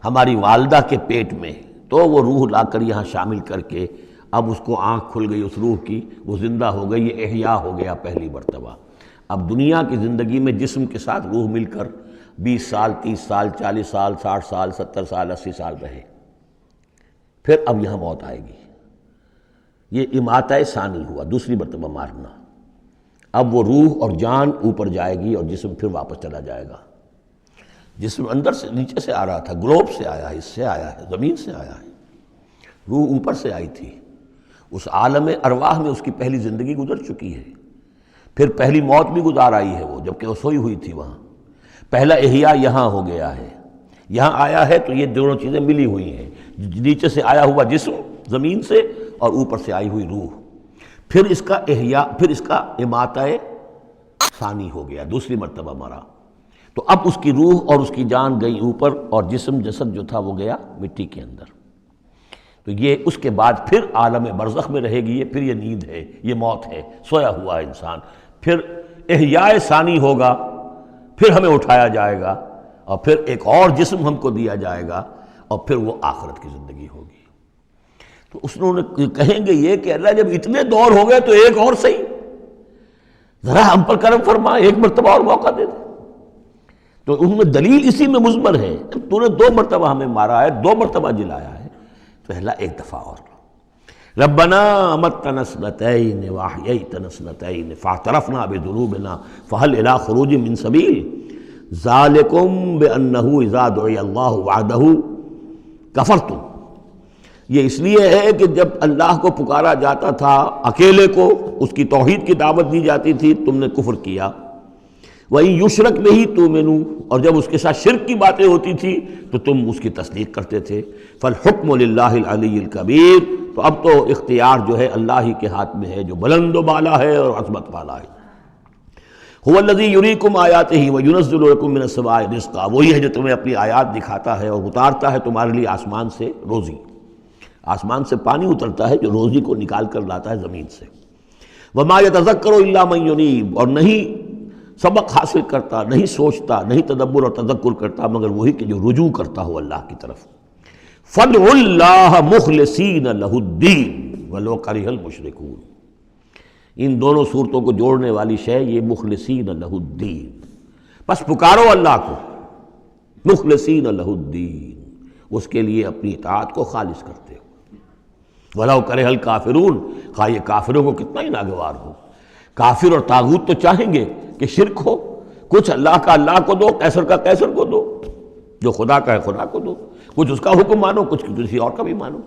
ہماری والدہ کے پیٹ میں، تو وہ روح لا کر یہاں شامل کر کے اب اس کو آنکھ کھل گئی اس روح کی، وہ زندہ ہو گئی، یہ احیاء ہو گیا پہلی مرتبہ۔ اب دنیا کی زندگی میں جسم کے ساتھ روح مل کر 20 سال 30 سال 40 سال 60 سال 70 سال 80 سال رہے، پھر اب یہاں موت آئے گی۔ یہ اماتہ ثانی ہوا، دوسری مرتبہ مارنا۔ اب وہ روح اور جان اوپر جائے گی اور جسم پھر واپس چلا جائے گا۔ جسم اندر سے نیچے سے آ رہا تھا، گلوب سے آیا ہے، اس سے آیا ہے، زمین سے آیا ہے، روح اوپر سے آئی تھی۔ اس عالم ارواح میں اس کی پہلی زندگی گزر چکی ہے، پھر پہلی موت بھی گزار آئی ہے وہ، جبکہ وہ سوئی ہوئی تھی وہاں۔ پہلا احیاء یہاں ہو گیا ہے، یہاں آیا ہے تو یہ دونوں چیزیں ملی ہوئی ہیں، نیچے سے آیا ہوا جسم زمین سے اور اوپر سے آئی ہوئی روح، پھر اس کا احیاء، پھر اس کا اماتہ ثانی ہو گیا، دوسری مرتبہ مرا۔ تو اب اس کی روح اور اس کی جان گئی اوپر اور جسم جسد جو تھا وہ گیا مٹی کے اندر۔ تو یہ اس کے بعد پھر عالم برزخ میں رہے گی یہ، پھر یہ نیند ہے، یہ موت ہے، سویا ہوا ہے انسان۔ پھر احیاء ثانی ہوگا، پھر ہمیں اٹھایا جائے گا اور پھر ایک اور جسم ہم کو دیا جائے گا اور پھر وہ آخرت کی زندگی ہوگی۔ تو انہوں نے کہیں گے یہ کہ اللہ جب اتنے دور ہو گئے تو ایک اور صحیح، ذرا ہم پر کرم فرما، ایک مرتبہ اور موقع دے دے۔ تو ان میں دلیل اسی میں مضمر ہے، تو نے 2 مرتبہ ہمیں مارا ہے، 2 مرتبہ جلایا ہے، تو اللہ ایک دفعہ اور۔ ربنا امتنا اثنتین واحییتنا اثنتین فاعترفنا بذنوبنا فهل الى خروج من سبیل ذالکم بانہ اذا دعی اللہ وحدہ کفرتم۔ یہ اس لیے ہے کہ جب اللہ کو پکارا جاتا تھا اکیلے کو، اس کی توحید کی دعوت دی جاتی تھی، تم نے کفر کیا۔ وَإِن یشرک بِہ تؤمنوا، اور جب اس کے ساتھ شرک کی باتیں ہوتی تھی تو تم اس کی تصدیق کرتے تھے۔ فالحکم للہ العلی الکبیر، تو اب تو اختیار جو ہے اللہ ہی کے ہاتھ میں ہے جو بلند و بالا ہے اور عظمت والا ہے۔ هو الذی یریکم آیاتہ وینزل لکم من السماء رزقا، وہی ہے جو تمہیں اپنی آیات دکھاتا ہے اور اتارتا ہے تمہارے لیے آسمان سے روزی، آسمان سے پانی اترتا ہے جو روزی کو نکال کر لاتا ہے زمین سے۔ وما یتذکر الا من ینیب، اور نہیں سبق حاصل کرتا، نہیں سوچتا، نہیں تدبر اور تذکر کرتا مگر وہی کہ جو رجوع کرتا ہو اللہ کی طرف۔ فادعوا اللہ مخلصین لہ الدین ولو کرہ المشرکون، ان دونوں صورتوں کو جوڑنے والی شے یہ مخلصین لہ الدین، بس پکارو اللہ کو مخلصین لہ الدین، اس کے لیے اپنی اطاعت کو خالص کرتے ہو۔ ولو کرہ الکافرون، خواہ یہ کافروں کو کتنا ہی ناگوار ہو۔ کافر اور طاغوت تو چاہیں گے کہ شرک ہو، کچھ اللہ کا اللہ کو دو، قیصر کا قیصر کو دو، جو خدا کا ہے خدا کو دو، کچھ اس کا حکم مانو، کچھ کسی اور کا بھی مانو۔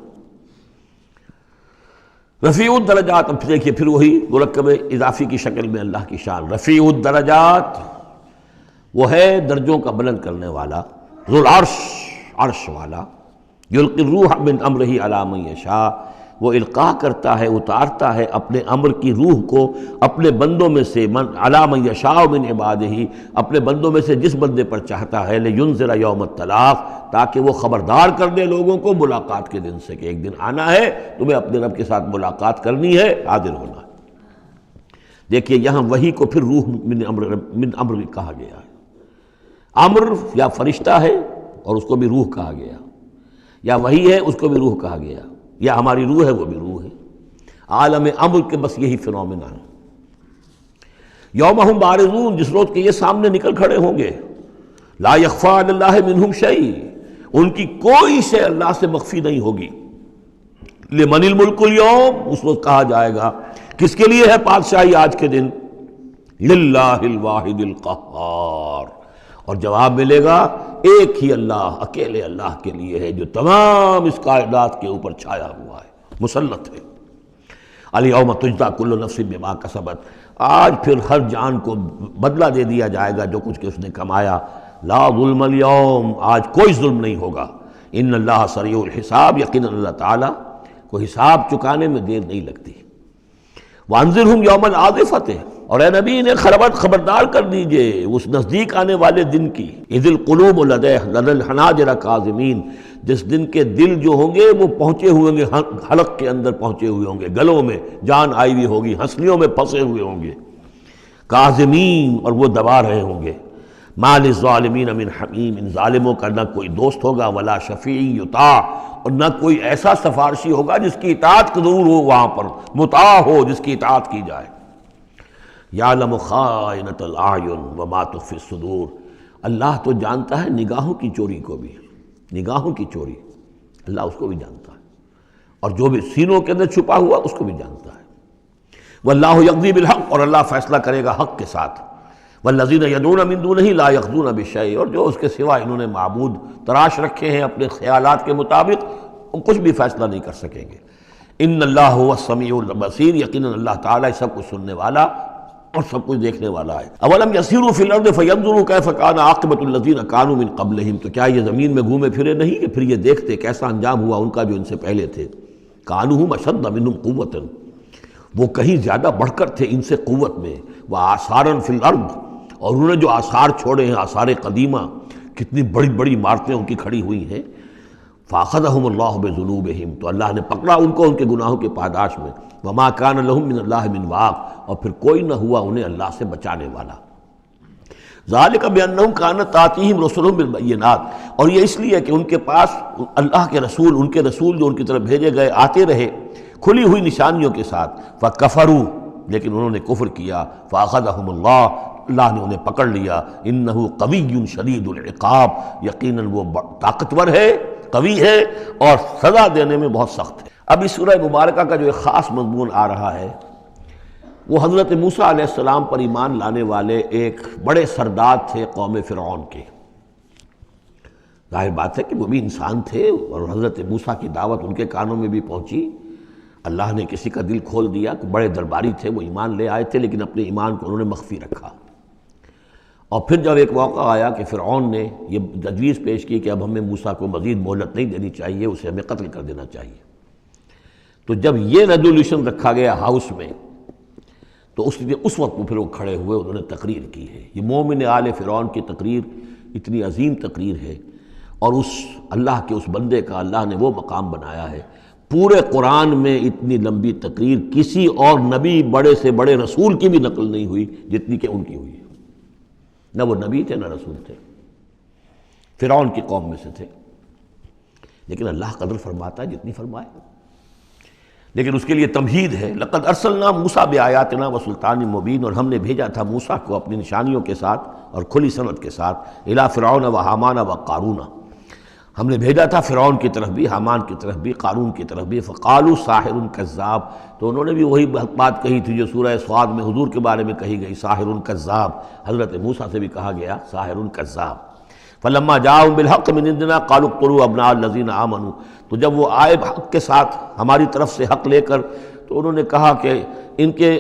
رفیع الدرجات، اب دیکھیے پھر وہی مرکب اضافی کی شکل میں اللہ کی شان، رفیع الدرجات، وہ ہے درجوں کا بلند کرنے والا، ذو العرش، عرش والا، یلقی الروح من امرہ علی من یشاء، وہ القاء کرتا ہے، اتارتا ہے اپنے امر کی روح کو اپنے بندوں میں سے، علی من یشاء من عبادہ، اپنے بندوں میں سے جس بندے پر چاہتا ہے، لینذر یوم الطلاق، تاکہ وہ خبردار کر دے لوگوں کو ملاقات کے دن سے کہ ایک دن آنا ہے، تمہیں اپنے رب کے ساتھ ملاقات کرنی ہے، حاضر ہونا ہے۔ دیکھیے یہاں وحی کو پھر روح من امر کہا گیا ہے۔ امر یا فرشتہ ہے اور اس کو بھی روح کہا گیا، یا وحی ہے اس کو بھی روح کہا گیا، یا ہماری روح ہے وہ بھی روح ہے۔ عالم امر کے بس یہی فنومینا ہے۔ یوم ہم بارزون، جس روز کے یہ سامنے نکل کھڑے ہوں گے، لا یخفی علی اللہ منہم شیء، ان کی کوئی شے اللہ سے مخفی نہیں ہوگی۔ لمن الملک اليوم، اس روز کہا جائے گا کس کے لیے ہے بادشاہی آج کے دن؟ للہ الواحد القہار، اور جواب ملے گا ایک ہی اللہ، اکیلے اللہ کے لیے ہے جو تمام اس کائنات کے اوپر چھایا ہوا ہے، مسلط ہے۔ الیوم تجزی کل نفس بما کسبت، آج پھر ہر جان کو بدلہ دے دیا جائے گا جو کچھ کہ اس نے کمایا. لا ظلم اليوم، آج کوئی ظلم نہیں ہوگا. ان اللہ سریع الحساب، یقینا اللہ تعالیٰ کو حساب چکانے میں دیر نہیں لگتی. وانذرہم یوم العاصفۃ، اور اے نبی انہیں خبردار کر دیجئے اس نزدیک آنے والے دن کی. اذ القلوب لدی الحناجر کاظمین، جس دن کے دل جو ہوں گے وہ پہنچے ہوئے ہوں گے، حلق کے اندر پہنچے ہوئے ہوں گے، گلوں میں جان آئی ہوئی ہوگی، ہنسلیوں میں پھنسے ہوئے ہوں گے. کاظمین، اور وہ دبا رہے ہوں گے. ما للظالمین من حمیم، ان ظالموں کا نہ کوئی دوست ہوگا، ولا شفیع یطاع، اور نہ کوئی ایسا سفارشی ہوگا جس کی اطاعت ضرور ہو، وہاں پر مطاع ہو جس کی اطاعت کی جائے. یعلم خائنۃ الاعین وما تخفی الصدور، اللہ تو جانتا ہے نگاہوں کی چوری کو بھی، نگاہوں کی چوری اللہ اس کو بھی جانتا ہے، اور جو بھی سینوں کے اندر چھپا ہوا اس کو بھی جانتا ہے. واللہ یقضی بالحق، اور اللہ فیصلہ کرے گا حق کے ساتھ. والذین یدعون من دونہ لا یقضون بشیء، اور جو اس کے سوا انہوں نے معبود تراش رکھے ہیں اپنے خیالات کے مطابق، وہ کچھ بھی فیصلہ نہیں کر سکیں گے. ان اللہ هو السمیع البصیر، یقیناً اللہ تعالیٰ سب کچھ سننے والا اور سب کچھ دیکھنے والا ہے. اولم یسیروا فی الارض فینظروا کیف کان عاقبۃ الذین کانوا من قبلہم، تو کیا یہ زمین میں گھومے پھرے نہیں کہ پھر یہ دیکھتے کیسا انجام ہوا ان کا جو ان سے پہلے تھے. کانوا اشد منہم قوۃ، وہ کہیں زیادہ بڑھ کر تھے ان سے قوت میں. وآثارا فی الارض، اور انہوں نے جو آثار چھوڑے ہیں، آثار قدیمہ، کتنی بڑی بڑی عمارتیں ان کی کھڑی ہوئی ہیں. فاخذہم اللہ بذنوبہم، تو اللہ نے پکڑا ان کو ان کے گناہوں کے پاداش میں. وما کان لہم من اللہ من واق، اور پھر کوئی نہ ہوا انہیں اللہ سے بچانے والا. ذالک بانہم کانت تاتیہم رسلہم بالبینات، اور یہ اس لیے کہ ان کے پاس اللہ کے رسول، ان کے رسول جو ان کی طرف بھیجے گئے آتے رہے کھلی ہوئی نشانیوں کے ساتھ. فکفروا، لیکن انہوں نے کفر کیا. فاخذہم اللہ نے انہیں پکڑ لیا. انہ قوی شدید العقاب، یقیناً وہ طاقتور ہے، قوی ہے، اور سزا دینے میں بہت سخت ہے. اب اس سورہ مبارکہ کا جو ایک خاص مضمون آ رہا ہے وہ حضرت موسیٰ علیہ السلام پر ایمان لانے والے ایک بڑے سردار تھے قوم فرعون کے. ظاہر بات ہے کہ وہ بھی انسان تھے، اور حضرت موسیٰ کی دعوت ان کے کانوں میں بھی پہنچی. اللہ نے کسی کا دل کھول دیا کہ بڑے درباری تھے، وہ ایمان لے آئے تھے، لیکن اپنے ایمان کو انہوں نے مخفی رکھا. اور پھر جب ایک موقع آیا کہ فرعون نے یہ تجویز پیش کی کہ اب ہمیں موسیٰ کو مزید مہلت نہیں دینی چاہیے، اسے ہمیں قتل کر دینا چاہیے، تو جب یہ ریزولوشن رکھا گیا ہاؤس میں، تو اس وقت پھر وہ کھڑے ہوئے، انہوں نے تقریر کی ہے. یہ مومن آل فرعون کی تقریر اتنی عظیم تقریر ہے، اور اس اللہ کے اس بندے کا اللہ نے وہ مقام بنایا ہے. پورے قرآن میں اتنی لمبی تقریر کسی اور نبی، بڑے سے بڑے رسول کی بھی نقل نہیں ہوئی جتنی کہ ان کی ہوئی ہے. نہ وہ نبی تھے نہ رسول تھے، فرعون کی قوم میں سے تھے، لیکن اللہ قدر فرماتا ہے جتنی فرمائے. لیکن اس کے لیے تمہید ہے. لقد ارسلنا موسیٰ بآیاتنا وسلطان مبین، اور ہم نے بھیجا تھا موسیٰ کو اپنی نشانیوں کے ساتھ اور کھلی سند کے ساتھ. الی فرعون وحامان وقارون، ہم نے بھیجا تھا فرعون کی طرف بھی، حامان کی طرف بھی، قارون کی طرف بھی. فقالوا ساحر کذاب، تو انہوں نے بھی وہی بات کہی تھی جو سورہ صاد میں حضور کے بارے میں کہی گئی، ساحر کذاب. حضرت موسیٰ سے بھی کہا گیا ساحر کذاب. فلما جاءهم بالحق من عندنا قالوا اقتلوا ابناء الذين آمنوا، تو جب وہ آئے حق کے ساتھ ہماری طرف سے حق لے کر، تو انہوں نے کہا کہ ان کے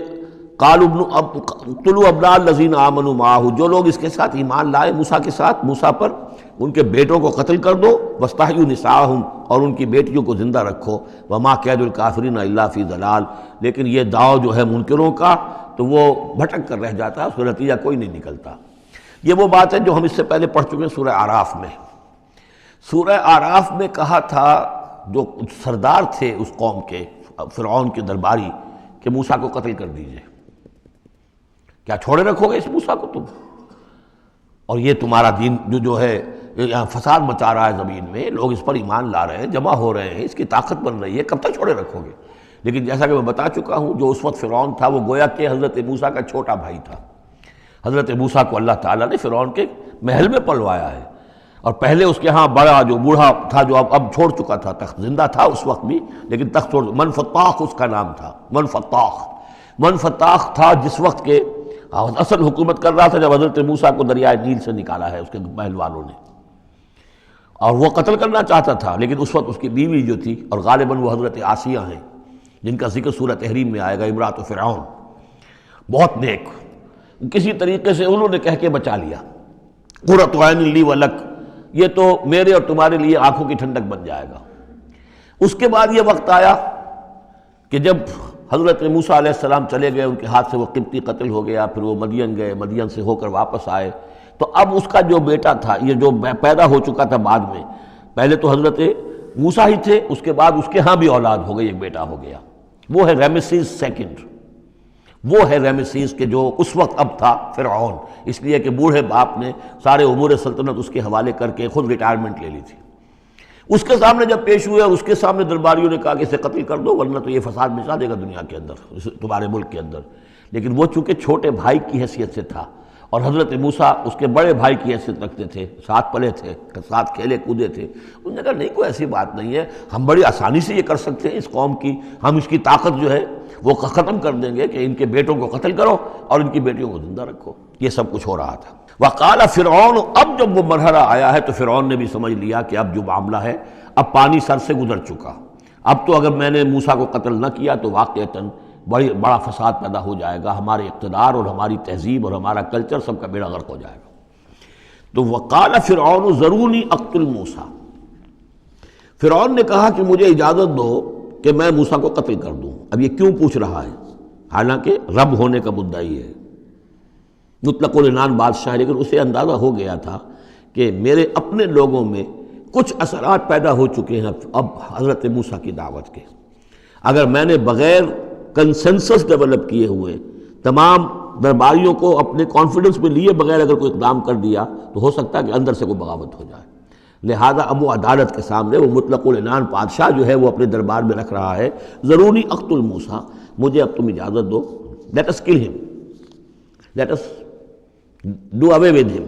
قالوا اقتلوا ابناء الذين آمنوا معه، جو لوگ اس کے ساتھ ایمان لائے موسیٰ کے ساتھ، موسیٰ پر، ان کے بیٹوں کو قتل کر دو. واستحيوا نساءهم، اور ان کی بیٹیوں کو زندہ رکھو. وما كيد الكافرين الا في ضلال، لیکن یہ داؤ جو ہے منکروں کا تو وہ بھٹک کر رہ جاتا ہے، اس کا نتیجہ کوئی نہیں نکلتا. یہ وہ بات ہے جو ہم اس سے پہلے پڑھ چکے ہیں سورہ اعراف میں. سورہ اعراف میں کہا تھا جو سردار تھے اس قوم کے، فرعون کے درباری، کہ موسیٰ کو قتل کر دیجئے. کیا چھوڑے رکھو گے اس موسیٰ کو تم؟ اور یہ تمہارا دین جو ہے یہاں فساد مچا رہا ہے زمین میں، لوگ اس پر ایمان لا رہے ہیں، جمع ہو رہے ہیں، اس کی طاقت بن رہی ہے، کب تک چھوڑے رکھو گے؟ لیکن جیسا کہ میں بتا چکا ہوں، جو اس وقت فرعون تھا وہ گویا کہ حضرت موسیٰ کا چھوٹا بھائی تھا. حضرت موسیٰ کو اللہ تعالیٰ نے فرعون کے محل میں پلوایا ہے، اور پہلے اس کے ہاں بڑا جو بوڑھا تھا جو اب چھوڑ چکا تھا تخت، زندہ تھا اس وقت بھی لیکن تخت چھوڑ، منفتاخ اس کا نام تھا. منفتاخ تھا جس وقت کے اصل حکومت کر رہا تھا جب حضرت موسیٰ کو دریائے نیل سے نکالا ہے اس کے محل والوں نے، اور وہ قتل کرنا چاہتا تھا. لیکن اس وقت اس کی بیوی جو تھی، اور غالباً وہ حضرت آسیہ ہیں، جن کا ذکر سورہ تحریم میں آئے گا، امرأۃ فرعون، بہت نیک، کسی طریقے سے انہوں نے کہہ کے بچا لیا، قرۃ عین لی ولک، یہ تو میرے اور تمہارے لیے آنکھوں کی ٹھنڈک بن جائے گا۔ اس کے بعد یہ وقت آیا کہ جب حضرت موسیٰ علیہ السلام چلے گئے، ان کے ہاتھ سے وہ قبطی قتل ہو گیا، پھر وہ مدین گئے، مدین سے ہو کر واپس آئے، تو اب اس کا جو بیٹا تھا، یہ جو پیدا ہو چکا تھا بعد میں، پہلے تو حضرت موسیٰ ہی تھے، اس کے بعد اس کے ہاں بھی اولاد ہو گئی، ایک بیٹا ہو گیا، وہ ہے رامسیس سیکنڈ، وہ ہے رامسیس کہ جو اس وقت اب تھا فرعون، اس لیے کہ بوڑھے باپ نے سارے امور سلطنت اس کے حوالے کر کے خود ریٹائرمنٹ لے لی تھی۔ اس کے سامنے جب پیش ہوئے اور اس کے سامنے درباریوں نے کہا کہ اسے قتل کر دو ورنہ تو یہ فساد مچا دے گا دنیا کے اندر، تمہارے ملک کے اندر، لیکن وہ چونکہ چھوٹے بھائی کی حیثیت سے تھا اور حضرت موسیٰ اس کے بڑے بھائی کی حیثیت رکھتے تھے، ساتھ پلے تھے، ساتھ کھیلے کودے تھے، انہوں نے کہا نہیں کوئی ایسی بات نہیں ہے، ہم بڑی آسانی سے یہ کر سکتے ہیں، اس قوم کی ہم اس کی طاقت جو ہے وہ ختم کر دیں گے کہ ان کے بیٹوں کو قتل کرو اور ان کی بیٹیوں کو زندہ رکھو۔ یہ سب کچھ ہو رہا تھا۔ وقال فرعون، اب جب وہ مرحلہ آیا ہے تو فرعون نے بھی سمجھ لیا کہ اب جو معاملہ ہے اب پانی سر سے گزر چکا، اب تو اگر میں نے موسیٰ کو قتل نہ کیا تو واقعتاً بڑا فساد پیدا ہو جائے گا، ہمارے اقتدار اور ہماری تہذیب اور ہمارا کلچر سب کا بیڑا غرق ہو جائے گا۔ تو وقال فرعون ذرونی اقتل موسیٰ، فرعون نے کہا کہ مجھے اجازت دو کہ میں موسیٰ کو قتل کر دوں۔ اب یہ کیوں پوچھ رہا ہے؟ حالانکہ رب ہونے کا مدعی ہے، مطلق العنان بادشاہ، لیکن اسے اندازہ ہو گیا تھا کہ میرے اپنے لوگوں میں کچھ اثرات پیدا ہو چکے ہیں اب حضرت موسیٰ کی دعوت کے، اگر میں نے بغیر کنسنسس ڈیولپ کیے ہوئے تمام درباریوں کو اپنے کانفیڈنس میں لیے بغیر اگر کوئی اقدام کر دیا تو ہو سکتا ہے کہ اندر سے کوئی بغاوت ہو جائے، لہذا اب وہ عدالت کے سامنے وہ مطلق العنان بادشاہ جو ہے وہ اپنے دربار میں رکھ رہا ہے، ضرونی اقتل موسیٰ، مجھے اب تم اجازت دو، late us kill him, let us do away with him,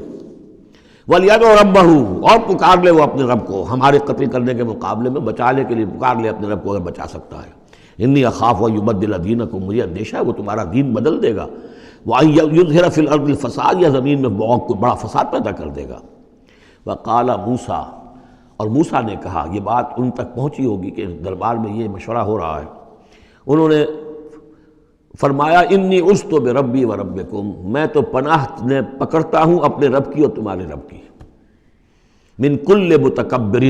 وَلْيَدْعُ رَبَّهُ، اور پکار لے وہ اپنے رب کو، ہمارے قتل کرنے کے مقابلے میں بچانے کے لیے پکار لے اپنے رب کو اگر بچا سکتا ہے۔ انی اخاف ان یبدل دینکم، مجھے اندیشہ ہے وہ تمہارا دین بدل دے گا، وَأَن یظہر فی الارض الفساد، یا زمین میں بہت بڑا فساد پیدا کر دے گا۔ وقال موسیٰ، اور موسیٰ نے کہا، یہ بات ان تک پہنچی ہوگی کہ دربار میں یہ مشورہ ہو رہا ہے، انہوں نے فرمایا انی عذت بربی و ربکم، میں تو پناہ پکڑتا ہوں اپنے رب کی اور تمہارے رب کی، من کل متکبر،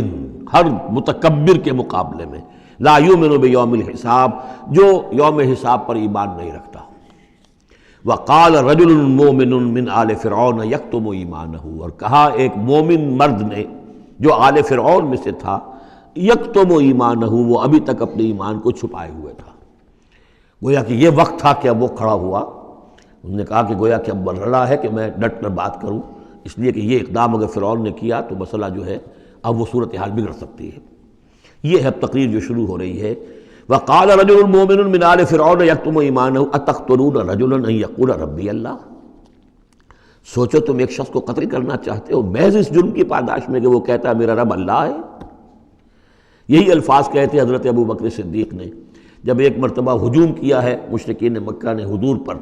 ہر متکبر کے مقابلے میں، لا یؤمن بیوم الحساب، جو یوم حساب پر ایمان نہیں رکھتا۔ وقال رجل مومن من آل فرعون یکتم ایمانہ، اور کہا ایک مومن مرد نے جو آل فرعون میں سے تھا، یکتم ایمانہ، وہ ابھی تک اپنے ایمان کو چھپائے ہوئے تھا، گویا کہ یہ وقت تھا کہ اب وہ کھڑا ہوا، انہوں نے کہا کہ گویا کہ اب بن رہا ہے کہ میں ڈٹ کر بات کروں، اس لیے کہ یہ اقدام اگر فرعون نے کیا تو مسئلہ جو ہے اب وہ صورتحال بگڑ سکتی ہے۔ یہ ہے تقریر جو شروع ہو رہی ہے، وقال رجل مومن من آل فرعون یکتم ایمانہ اتقتلون رجلا ان یقول ربی اللہ، سوچو تم ایک شخص کو قتل کرنا چاہتے ہو محض اس جرم کی پاداش میں کہ وہ کہتا ہے میرا رب اللہ ہے۔ یہی الفاظ کہتے حضرت ابو بکر صدیق نے جب ایک مرتبہ ہجوم کیا ہے، مشرکین مکہ نے حضور پر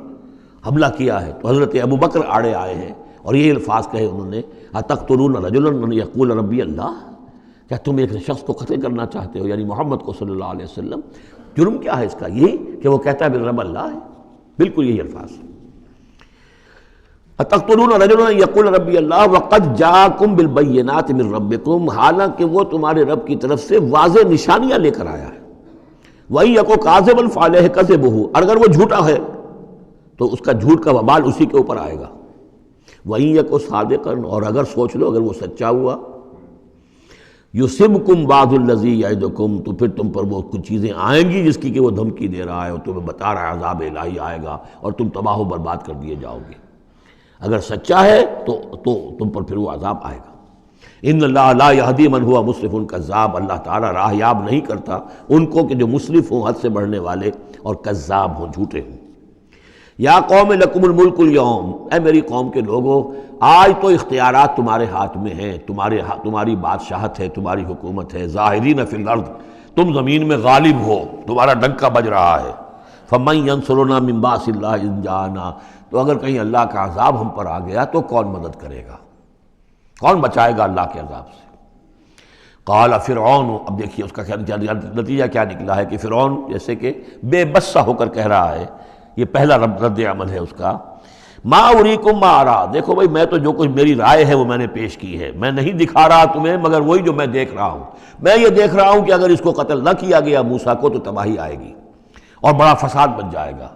حملہ کیا ہے، تو حضرت ابو بکر آڑے آئے ہیں اور یہی الفاظ کہے انہوں نے، اتقتلون رجلا ان یقول ربی اللہ، کیا تم ایک شخص کو قتل کرنا چاہتے ہو، یعنی محمد کو صلی اللہ علیہ وسلم، جرم کیا ہے اس کا؟ یہی کہ وہ کہتا ہے میرا رب اللہ ہے، بالکل یہی الفاظ۔ اتقتلون رجلا یقول ربی اللہ وقد جاءکم بالبینات من ربکم، حالانکہ وہ تمہارے رب کی طرف سے واضح نشانیاں لے کر آیا ہے، وَإِن يَكُ كَاذِبًا فَعَلَيْهِ كَذِبُهُ، اگر وہ جھوٹا ہے تو اس کا جھوٹ کا وبال اسی کے اوپر آئے گا، وَإِن يَكُ صَادِقًا، اور اگر سوچ لو اگر وہ سچا ہوا، يُصِبْكُمْ بَعْضُ الَّذِي يَعِدُكُمْ، تو پھر تم پر وہ کچھ چیزیں آئیں گی جس کی کہ وہ دھمکی دے رہا ہے اور تمہیں بتا رہا ہے عذاب الہی آئے گا اور تم تباہ و برباد کر دیے جاؤ گے، اگر سچا ہے تو تم پر پھر وہ عذاب آئے گا۔ ان اللہ لا یہدی من ہوا مسرف کذاب، اللہ تعالیٰ راہ یاب نہیں کرتا ان کو کہ جو مسرف ہوں، حد سے بڑھنے والے اور کذاب ہوں، جھوٹے ہوں۔ یا قوم لکم الملک اليوم، اے میری قوم کے لوگوں آج تو اختیارات تمہارے ہاتھ میں ہیں، تمہاری بادشاہت ہے، تمہاری حکومت ہے، ظاہرین فی الارض، تم زمین میں غالب ہو، تمہارا ڈنکا بج رہا ہے، فمن ینصرنا من باس اللہ ان جاءنا، تو اگر کہیں اللہ کا عذاب ہم پر آ گیا تو کون مدد کرے گا، کون بچائے گا اللہ کے عذاب سے؟ قال فرعون، اب دیکھیے اس کا نتیجہ کیا نکلا ہے کہ فرعون جیسے کہ بے بس سا ہو کر کہہ رہا ہے، یہ پہلا رد عمل ہے اس کا، ما اریکم ما ارا، دیکھو بھائی میں تو جو کچھ میری رائے ہے وہ میں نے پیش کی ہے، میں نہیں دکھا رہا تمہیں مگر وہی جو میں دیکھ رہا ہوں۔ میں یہ دیکھ رہا ہوں کہ اگر اس کو قتل نہ کیا گیا موسیٰ کو تو تباہی آئے گی اور بڑا فساد بن جائے گا،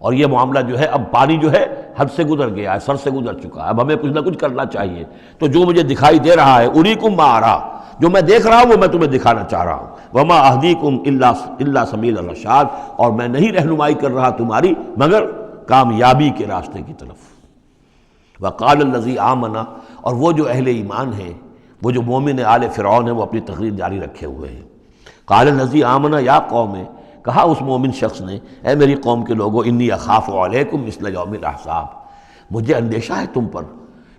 اور یہ معاملہ جو ہے اب پانی جو ہے حد سے گزر گیا ہے، سر سے گزر چکا ہے، اب ہمیں کچھ نہ کچھ کرنا چاہیے۔ تو جو مجھے دکھائی دے رہا ہے اریکم ما ارا، جو میں دیکھ رہا ہوں وہ میں تمہیں دکھانا چاہ رہا ہوں، وما اہدیکم الا سبیل الرشاد، اور میں نہیں رہنمائی کر رہا تمہاری مگر کامیابی کے راستے کی طرف۔ وقال الذی آمن، اور وہ جو اہل ایمان ہیں، وہ جو مومن آل فرعون ہیں، وہ اپنی تقریر جاری رکھے ہوئے ہیں۔ قال الذی آمن یا قوم، کہا اس مومن شخص نے، اے میری قوم کے لوگو، انی اخاف علیکم مثل یوم الاحزاب، مجھے اندیشہ ہے تم پر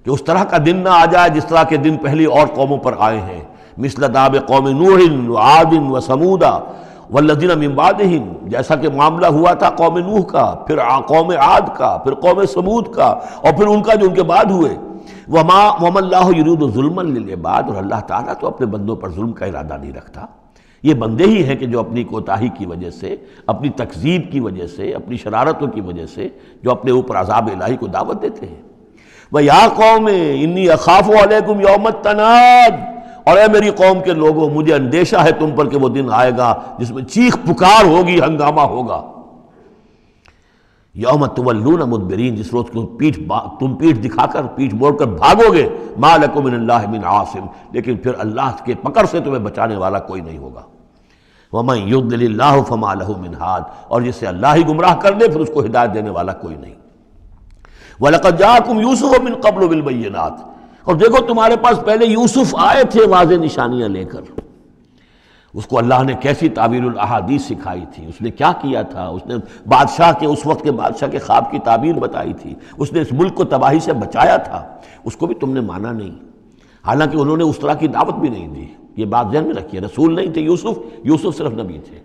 کہ اس طرح کا دن نہ آ جائے جس طرح کے دن پہلی اور قوموں پر آئے ہیں، مثل داب قوم نوح وعاد وثمود والذین من بعدہم، جیسا کہ معاملہ ہوا تھا قوم نوح کا، پھر قوم عاد کا، پھر قوم ثمود کا، اور پھر ان کا جو ان کے بعد ہوئے۔ وما اللہ یرید ظلما للعباد، اور اللہ تعالیٰ تو اپنے بندوں پر ظلم کا ارادہ نہیں رکھتا، یہ بندے ہی ہیں کہ جو اپنی کوتاہی کی وجہ سے، اپنی تکذیب کی وجہ سے، اپنی شرارتوں کی وجہ سے جو اپنے اوپر عذاب الہی کو دعوت دیتے ہیں۔ وَيَا قَوْمِ إِنِّي أَخَافُ عَلَيْكُمْ يَوْمَ التَّنَادِ، اور اے میری قوم کے لوگوں مجھے اندیشہ ہے تم پر کہ وہ دن آئے گا جس میں چیخ پکار ہوگی، ہنگامہ ہوگا۔ یوم تولون مدبرین، جس روز تم پیٹھ دکھا کر، پیٹھ موڑ کر بھاگو گے، ما لکم من اللہ من عاصم، لیکن پھر اللہ کے پکڑ سے تمہیں بچانے والا کوئی نہیں ہوگا۔ ومن یضلل اللہ فما لہ من ہاد، اور جسے اللہ ہی گمراہ کر دے پھر اس کو ہدایت دینے والا کوئی نہیں۔ وَلَقَدْ جَاءَكُمْ يُوسُفُ مِن قَبْلُ بِالْبَيِّنَاتِ، اور دیکھو تمہارے پاس پہلے یوسف آئے تھے واضح نشانیاں لے کر، اس کو اللہ نے کیسی تعبیر الاحادیث سکھائی تھی، اس نے کیا کیا تھا، اس نے بادشاہ کے، اس وقت کے بادشاہ کے خواب کی تعبیر بتائی تھی، اس نے اس ملک کو تباہی سے بچایا تھا، اس کو بھی تم نے مانا نہیں، حالانکہ انہوں نے اس طرح کی دعوت بھی نہیں دی۔ یہ بات ذہن میں رکھیے، رسول نہیں تھے یوسف صرف نبی تھے،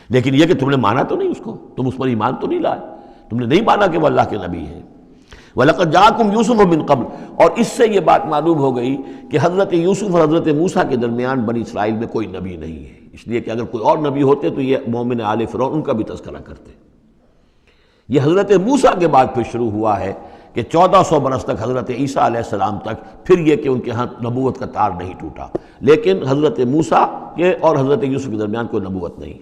لیکن یہ کہ تم نے مانا تو نہیں اس کو، تم اس پر ایمان تو نہیں لائے، تم نے نہیں مانا کہ وہ اللہ کے نبی ہیں۔ وَلَقَدْ جَاءَكُمْ يُوسُفُ مِن قَبْلُ، اور اس سے یہ بات معلوم ہو گئی کہ حضرت یوسف اور حضرت موسیٰ کے درمیان بنی اسرائیل میں کوئی نبی نہیں ہے، اس لیے کہ اگر کوئی اور نبی ہوتے تو یہ مومن آل فرعون ان کا بھی تذکرہ کرتے۔ یہ حضرت موسیٰ کے بعد پھر شروع ہوا ہے کہ 1400 برس تک حضرت عیسیٰ علیہ السلام تک پھر یہ کہ ان کے ہاں نبوت کا تار نہیں ٹوٹا، لیکن حضرت موسیٰ کے اور حضرت یوسف کے درمیان کوئی نبوت نہیں۔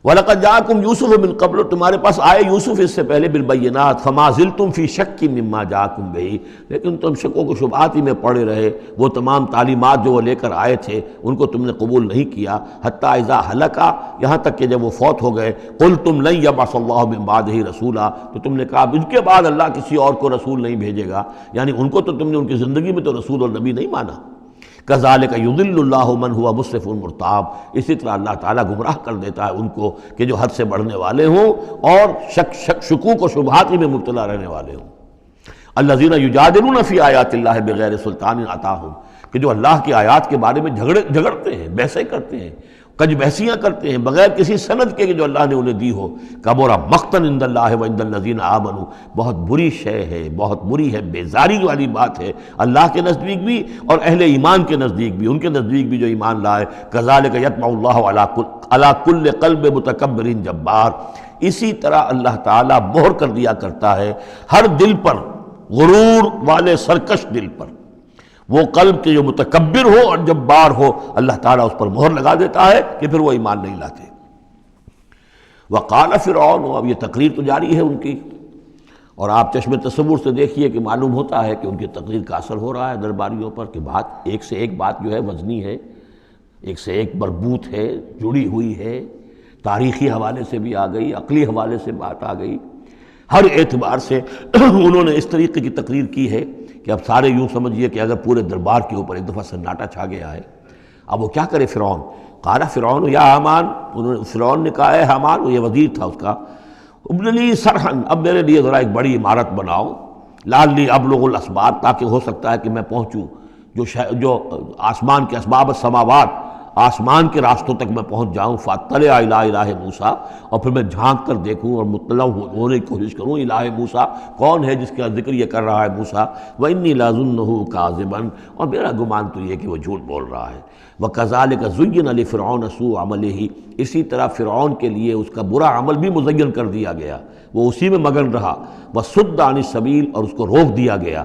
وَلَقَدْ جَاءَكُمْ يُوسُفُ مِن قَبْلُ، تمہارے پاس آئے یوسف اس سے پہلے بالبینات، فَمَا زِلْتُمْ فِي شَكٍّ مِّمَّا جَاءَكُمْ بِهِ، لیکن تم شکوک و شبہات ہی میں پڑے رہے، وہ تمام تعلیمات جو وہ لے کر آئے تھے ان کو تم نے قبول نہیں کیا، حتیٰ اذا ہلکا، یہاں تک کہ جب وہ فوت ہو گئے، قُلْتُمْ لَن يَبْعَثَ اللَّهُ مِن بَعْدِهِ رَسُولًا، تو تم نے کہا ان کے بعد اللہ کسی اور کو رسول نہیں بھیجے گا، یعنی ان کو تو تم نے ان کی زندگی میں تو رسول اور نبی نہیں مانا۔ کذالک یضل اللہ من هو مسرف مرتاب، اسی طرح اللہ تعالیٰ گمراہ کر دیتا ہے ان کو کہ جو حد سے بڑھنے والے ہوں اور شکوک و شبہات میں مبتلا رہنے والے ہوں۔ الذین یجادلون فی آیات اللہ بغیر سلطان اتاہم، کہ جو اللہ کی آیات کے بارے میں جھگڑتے ہیں، بحثیں کرتے ہیں، کج بحثیاں کرتے ہیں بغیر کسی سند کے کہ جو اللہ نے انہیں دی ہو۔ کبر مقتا عند اللہ وعند الذین آمنوا، بہت بری شے ہے، بہت بری ہے، بیزاری والی بات ہے اللہ کے نزدیک بھی اور اہل ایمان کے نزدیک بھی، ان کے نزدیک بھی جو ایمان لائے۔ کذالک یطبع اللہ علی کل قلب متکبر جبار، اسی طرح اللہ تعالیٰ مہر کر دیا کرتا ہے ہر دل پر، غرور والے سرکش دل پر، وہ قلب کے جو متکبر ہو اور جبار ہو، اللہ تعالیٰ اس پر مہر لگا دیتا ہے کہ پھر وہ ایمان نہیں لاتے۔ وقال فرعون، اب یہ تقریر تو جاری ہے ان کی، اور آپ چشم تصور سے دیکھیے کہ معلوم ہوتا ہے کہ ان کی تقریر کا اثر ہو رہا ہے درباریوں پر، کہ بات ایک سے ایک بات جو ہے وزنی ہے، ایک سے ایک مربوط ہے، جڑی ہوئی ہے، تاریخی حوالے سے بھی آ گئی، عقلی حوالے سے بات آ گئی، ہر اعتبار سے انہوں نے اس طریقے کی تقریر کی ہے کہ اب سارے یوں سمجھیے کہ اگر پورے دربار کے اوپر ایک دفعہ سناٹا چھا گیا ہے۔ اب وہ کیا کرے فرعون؟ قال فرعون یا حامان، فرعون نے کہا اے حامان، وہ یہ وزیر تھا اس کا، ابن لی صرحا، اب میرے لیے ذرا ایک بڑی عمارت بناؤ، لعلی ابلغ الاسباب، تاکہ ہو سکتا ہے کہ میں پہنچوں جو آسمان کے اسباب السماوات، آسمان کے راستوں تک میں پہنچ جاؤں، فاطلع الی الہ موسیٰ، اور پھر میں جھانک کر دیکھوں اور مطلع ہونے کی کوشش کروں الہ موسیٰ کون ہے جس کا ذکر یہ کر رہا ہے موسیٰ، وانی لاظنہ کاذبا، اور میرا گمان تو یہ کہ وہ جھوٹ بول رہا ہے۔ وکذالک زین لفرعون سوء عملہ، اسی طرح فرعون کے لیے اس کا برا عمل بھی مزین کر دیا گیا، وہ اسی میں مگن رہا، وصد عن السبیل، اور اس کو روک دیا گیا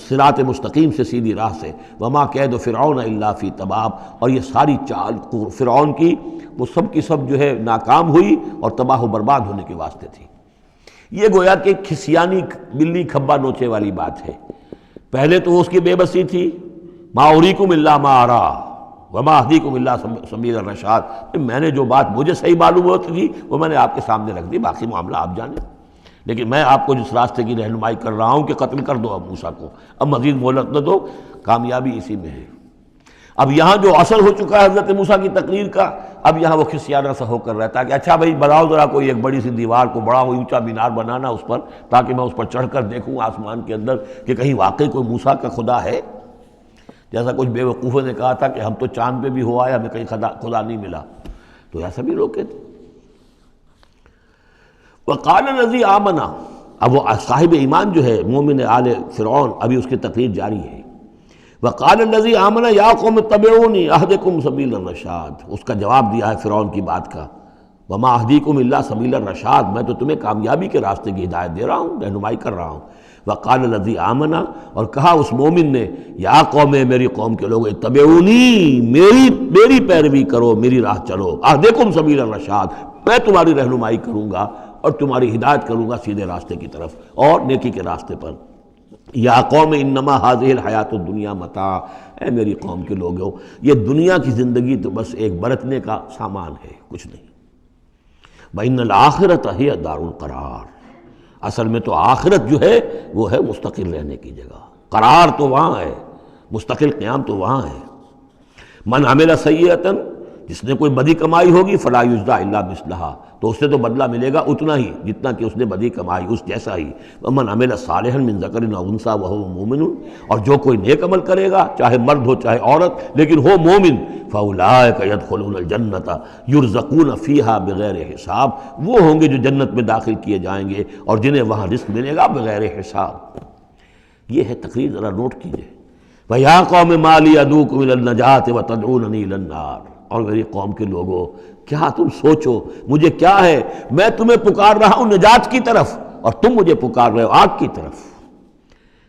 صراط مستقیم سے، سیدھی راہ سے، وما کید فرعون الا فی تباب، اور یہ ساری چال فرعون کی وہ سب کی سب جو ہے ناکام ہوئی اور تباہ و برباد ہونے کے واسطے تھی۔ یہ گویا کہ کھسیانی بلی کھبا نوچے والی بات ہے۔ پہلے تو اس کی بے بسی تھی، ما اریکم الا ما ارا وما اہدیکم الا سبیل الرشاد، میں نے جو بات مجھے صحیح معلوم ہوتی تھی وہ میں نے آپ کے سامنے رکھ دی، باقی معاملہ آپ جانیں، لیکن میں آپ کو جس راستے کی رہنمائی کر رہا ہوں کہ قتل کر دو اب موسیٰ کو، اب مزید مہلت نہ دو، کامیابی اسی میں ہے۔ اب یہاں جو اثر ہو چکا ہے حضرت موسیٰ کی تقریر کا، اب یہاں وہ خسیانہ سا ہو کر رہتا ہے کہ اچھا بھائی بناؤ ذرا کوئی ایک بڑی سی دیوار کو، بڑا اونچا مینار بنانا اس پر، تاکہ میں اس پر چڑھ کر دیکھوں آسمان کے اندر کہ کہیں واقعی کوئی موسیٰ کا خدا ہے۔ جیسا کچھ بے وقوفوں نے کہا تھا کہ ہم تو چاند پہ بھی ہو آئے، ہمیں کہیں خدا نہیں ملا، تو ایسا بھی لوگ کہتے۔ وقال الذی آمن، اب وہ صاحب ایمان جو ہے مومن آل فرعون، ابھی اس کی تقریر جاری ہے۔ وقال الذی آمن یا قوم اتبعونی اہدکم سبیل الرشاد، اس کا جواب دیا ہے فرعون کی بات کا، وما اہدیکم الا سبیل الرشاد، میں تو تمہیں کامیابی کے راستے کی ہدایت دے رہا ہوں، رہنمائی کر رہا ہوں۔ وقال الذی آمن، اور کہا اس مومن نے، یا قوم، میری قوم کے لوگ، اتبعونی، میری پیروی کرو، میری راہ چلو، اہدکم سبیل الرشاد، میں تمہاری رہنمائی کروں گا اور تمہاری ہدایت کروں گا سیدھے راستے کی طرف اور نیکی کے راستے پر۔ یا قوم انما هذه الحیات الدنیا متاع، اے میری قوم کے لوگوں، یہ دنیا کی زندگی تو بس ایک برتنے کا سامان ہے، کچھ نہیں۔ وَإِنَّ الْآخِرَةَ هِيَ دَارُ الْقَرَارِ، اصل میں تو آخرت جو ہے وہ ہے مستقل رہنے کی جگہ، قرار تو وہاں ہے، مستقل قیام تو وہاں ہے۔ من عمل سیئۃ، جس نے کوئی بدی کمائی ہوگی، فلا یجزی الا مثلھا، تو اس سے تو بدلہ ملے گا اتنا ہی جتنا کہ اس نے بدی کمائی، اس جیسا ہی۔ ومن عمل صالحا من ذکر او انثی وہو مومن، اور جو کوئی نیک عمل کرے گا، چاہے مرد ہو چاہے عورت، لیکن ہو مومن، فاولئک یدخلون الجنۃ یرزقون فیہا بغیر حساب، وہ ہوں گے جو جنت میں داخل کیے جائیں گے اور جنہیں وہاں رزق ملے گا بغیر حساب۔ یہ ہے تقریر، ذرا نوٹ کیجئے۔ وَيَا قَوْمِ مَا لِي أَدْعُوكُمْ إِلَى النَّجَاةِ وَتَدْعُونَنِي إِلَى النَّارِ، اور میری قوم کے لوگوں، کیا تم سوچو مجھے کیا ہے، میں تمہیں پکار رہا ہوں نجات کی طرف اور تم مجھے پکار رہے ہو آگ کی طرف۔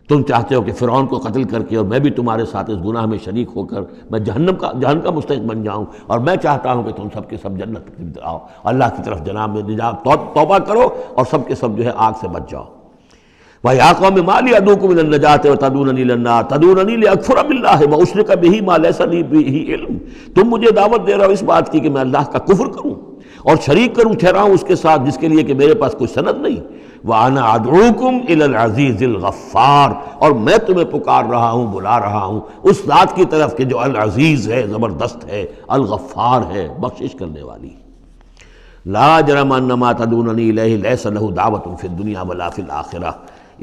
تم چاہتے ہو کہ فرعون کو قتل کر کے اور میں بھی تمہارے ساتھ اس گناہ میں شریک ہو کر میں جہنم کا مستحق بن جاؤں، اور میں چاہتا ہوں کہ تم سب کے سب جنت کی طرف آؤ، اللہ کی طرف جناب میں نجات توبہ کرو اور سب کے سب جو ہے آگ سے بچ جاؤ۔ وَيَا قَوْمِ مَا لِي أَدْعُوكُمْ إِلَى النَّجَاةِ وَتَدْعُونَنِي إِلَى النَّارِ تَدْعُونَنِي لِأَكْفُرَ بِاللَّهِ وَأُشْرِكَ بِهِ مَا لَيْسَ لِي بِهِ عِلْمٌ، تم مجھے دعوت دے رہے ہو اس بات کی کہ میں اللہ کا کفر کروں اور شریک کروں ٹھہراؤں اس کے ساتھ جس کے لیے کہ میرے پاس کوئی سند نہیں۔ وَأَنَا أَدْعُوكُمْ إِلَى الْعَزِيزِ الْغَفَّارِ، اور میں تمہیں پکار رہا ہوں، بلا رہا ہوں اس ذات کی طرف کہ جو العزیز ہے، زبردست ہے، الغفار ہے، بخشش کرنے والی۔ لا جرم ان ما تدعوننی الیہ لیس لہ دعوۃ فی الدنیا ولا فی الآخرہ،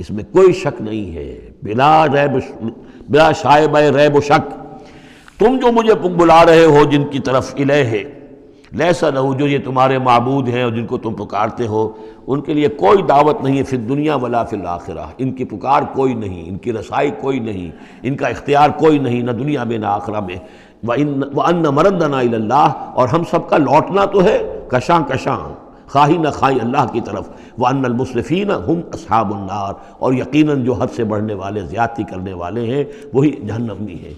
اس میں کوئی شک نہیں ہے، بلا شائبہ ریب و شک، تم جو مجھے بلا رہے ہو جن کی طرف الیہ، لیس لہ، جو یہ تمہارے معبود ہیں اور جن کو تم پکارتے ہو، ان کے لیے کوئی دعوت نہیں ہے فی الدنیا ولا فی الآخرہ، ان کی پکار کوئی نہیں، ان کی رسائی کوئی نہیں، ان کا اختیار کوئی نہیں، نہ دنیا میں نہ آخرہ میں۔ وَأَنَّ مَرَدَّنَا إِلَى اللَّهِ، اور ہم سب کا لوٹنا تو ہے کشاں کشاں، خواہی نہ خواہی اللہ کی طرف۔ وَأَنَّ الْمُسْرِفِينَ هُمْ أَصْحَابُ النَّارِ، اور یقیناً جو حد سے بڑھنے والے، زیادتی کرنے والے ہیں وہی جہنمی ہیں۔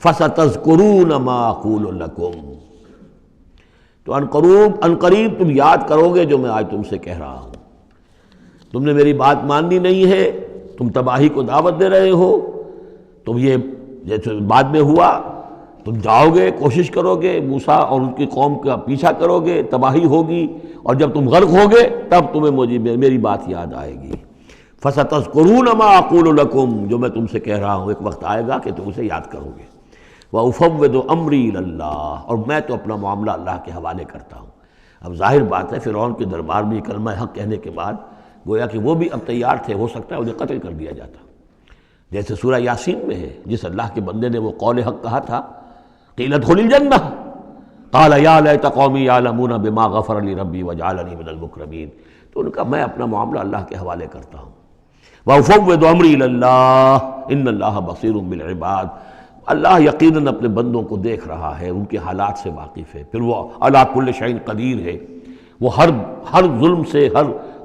فَسَتَذْكُرُونَ مَا أَقُولُ لَكُمْ، تو ان قریب تم یاد کرو گے جو میں آج تم سے کہہ رہا ہوں۔ تم نے میری بات ماننی نہیں ہے، تم تباہی کو دعوت دے رہے ہو، تم یہ جیسے بعد میں ہوا، تم جاؤ گے، کوشش کرو گے، موسیٰ اور ان کی قوم کا پیچھا کرو گے، تباہی ہوگی، اور جب تم غرق ہوگے تب تمہیں میری بات یاد آئے گی۔ فَسَتَذْكُرُونَ مَا أَقُولُ لَكُمْ، جو میں تم سے کہہ رہا ہوں ایک وقت آئے گا کہ تم اسے یاد کرو گے۔ وَأُفَوِّضُ أَمْرِي إِلَى اللَّهِ، اور میں تو اپنا معاملہ اللہ کے حوالے کرتا ہوں۔ اب ظاہر بات ہے فرعون کے دربار میں کلمہ حق کہنے کے بعد گویا کہ وہ بھی اب تیار تھے، ہو سکتا ہے انہیں قتل کر دیا جاتا، جیسے سورہ یاسین میں ہے، جس اللہ کے بندے نے وہ قول حق کہا تھا، قیل ادخل الجنہ قال یا لیت قومی یعلمون بما غفر لی ربی وجعلنی من المکرمین. تو ان کا میں اپنا معاملہ اللہ کے حوالے کرتا ہوں. وافوض امری الی اللہ ان اللہ بصیر بالعباد. اللہ یقیناً اپنے بندوں کو دیکھ رہا ہے، ان کے حالات سے واقف ہے، پھر وہ علی کل شیء قدیر ہے، وہ ہر ظلم سے،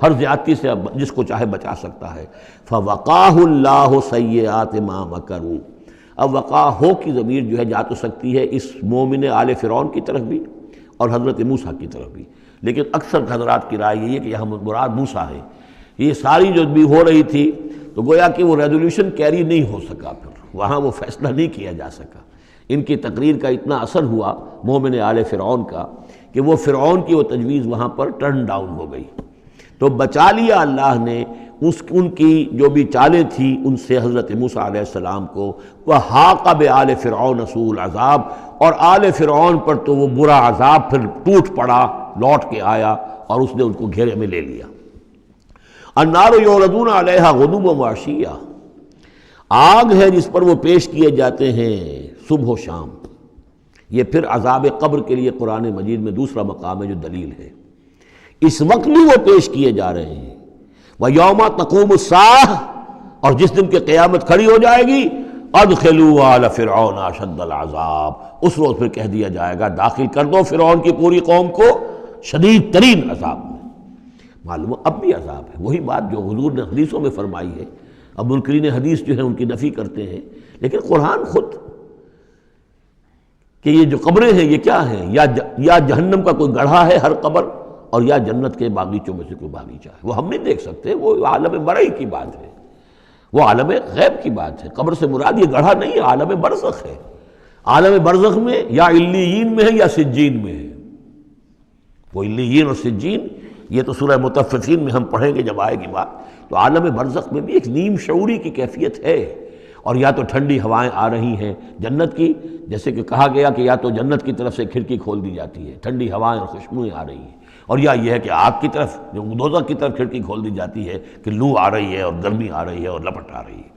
ہر زیادتی سے جس کو چاہے بچا سکتا ہے. فوقاہ اللہ سیئات ما مکروا. اب وقع ہو کی ضمیر جو ہے جا تو سکتی ہے اس مومن آل فرعون کی طرف بھی اور حضرت موسیٰ کی طرف بھی، لیکن اکثر حضرات کی رائے یہ ہے کہ یہاں مراد موسیٰ ہے. یہ ساری جو بھی ہو رہی تھی تو گویا کہ وہ ریزولوشن کیری نہیں ہو سکا، پھر وہاں وہ فیصلہ نہیں کیا جا سکا. ان کی تقریر کا اتنا اثر ہوا مومن آل فرعون کا کہ وہ فرعون کی وہ تجویز وہاں پر ٹرن ڈاؤن ہو گئی. تو بچا لیا اللہ نے ان کی جو بھی چالیں تھیں ان سے حضرت موسیٰ علیہ السلام کو. وَحَاقَ بِآلِ فِرْعَوْنَ سُوءُ الْعَذَابِ. اور آل فرعون پر تو وہ برا عذاب پھر ٹوٹ پڑا، لوٹ کے آیا اور اس نے ان کو گھیرے میں لے لیا. النَّارُ يُعْرَضُونَ عَلَيْهَا غُدُوًّا وَعَشِيًّا. آگ ہے جس پر وہ پیش کیے جاتے ہیں صبح و شام. یہ پھر عذاب قبر کے لیے قرآن مجید میں دوسرا مقام ہے جو دلیل ہے. اس وقت بھی وہ پیش کیے جا رہے ہیں. وَيَوْمَ تَقُومُ السَّاعَةُ. اور جس دن کہ قیامت کھڑی ہو جائے گی ادخلوا آل فرعون اشد العذاب. اس روز پھر کہہ دیا جائے گا داخل کر دو فرعون کی پوری قوم کو شدید ترین عذاب میں. معلوم اب بھی عذاب ہے، وہی بات جو حضور نے حدیثوں میں فرمائی ہے. اب منکرین حدیث جو ہے ان کی نفی کرتے ہیں، لیکن قرآن خود کہ یہ جو قبریں ہیں یہ کیا ہیں، یا جہنم کا کوئی گڑھا ہے ہر قبر، اور یا جنت کے باغیچوں میں سے کوئی باغیچہ ہے. وہ ہم نہیں دیکھ سکتے، وہ عالم مرئی کی بات ہے، وہ عالم غیب کی بات ہے. قبر سے مراد یہ گڑھا نہیں ہے، عالم برزخ ہے. عالم برزخ میں یا علیین میں ہے یا سجین میں ہے. وہ علیین اور سجین یہ تو سورہ مطففین میں ہم پڑھیں گے جب آئے گی بات. تو عالم برزخ میں بھی ایک نیم شعوری کی کیفیت ہے. اور یا تو ٹھنڈی ہوائیں آ رہی ہیں جنت کی، جیسے کہ کہا گیا کہ یا تو جنت کی طرف سے کھڑکی کھول دی جاتی ہے، ٹھنڈی ہوائیں اور خوشبوئیں آ رہی ہیں، اور یا یہ ہے کہ آگ کی طرف جو دوزخ کی طرف کھڑکی کھول دی جاتی ہے کہ لو آ رہی ہے اور گرمی آ رہی ہے اور لپٹ آ رہی ہے.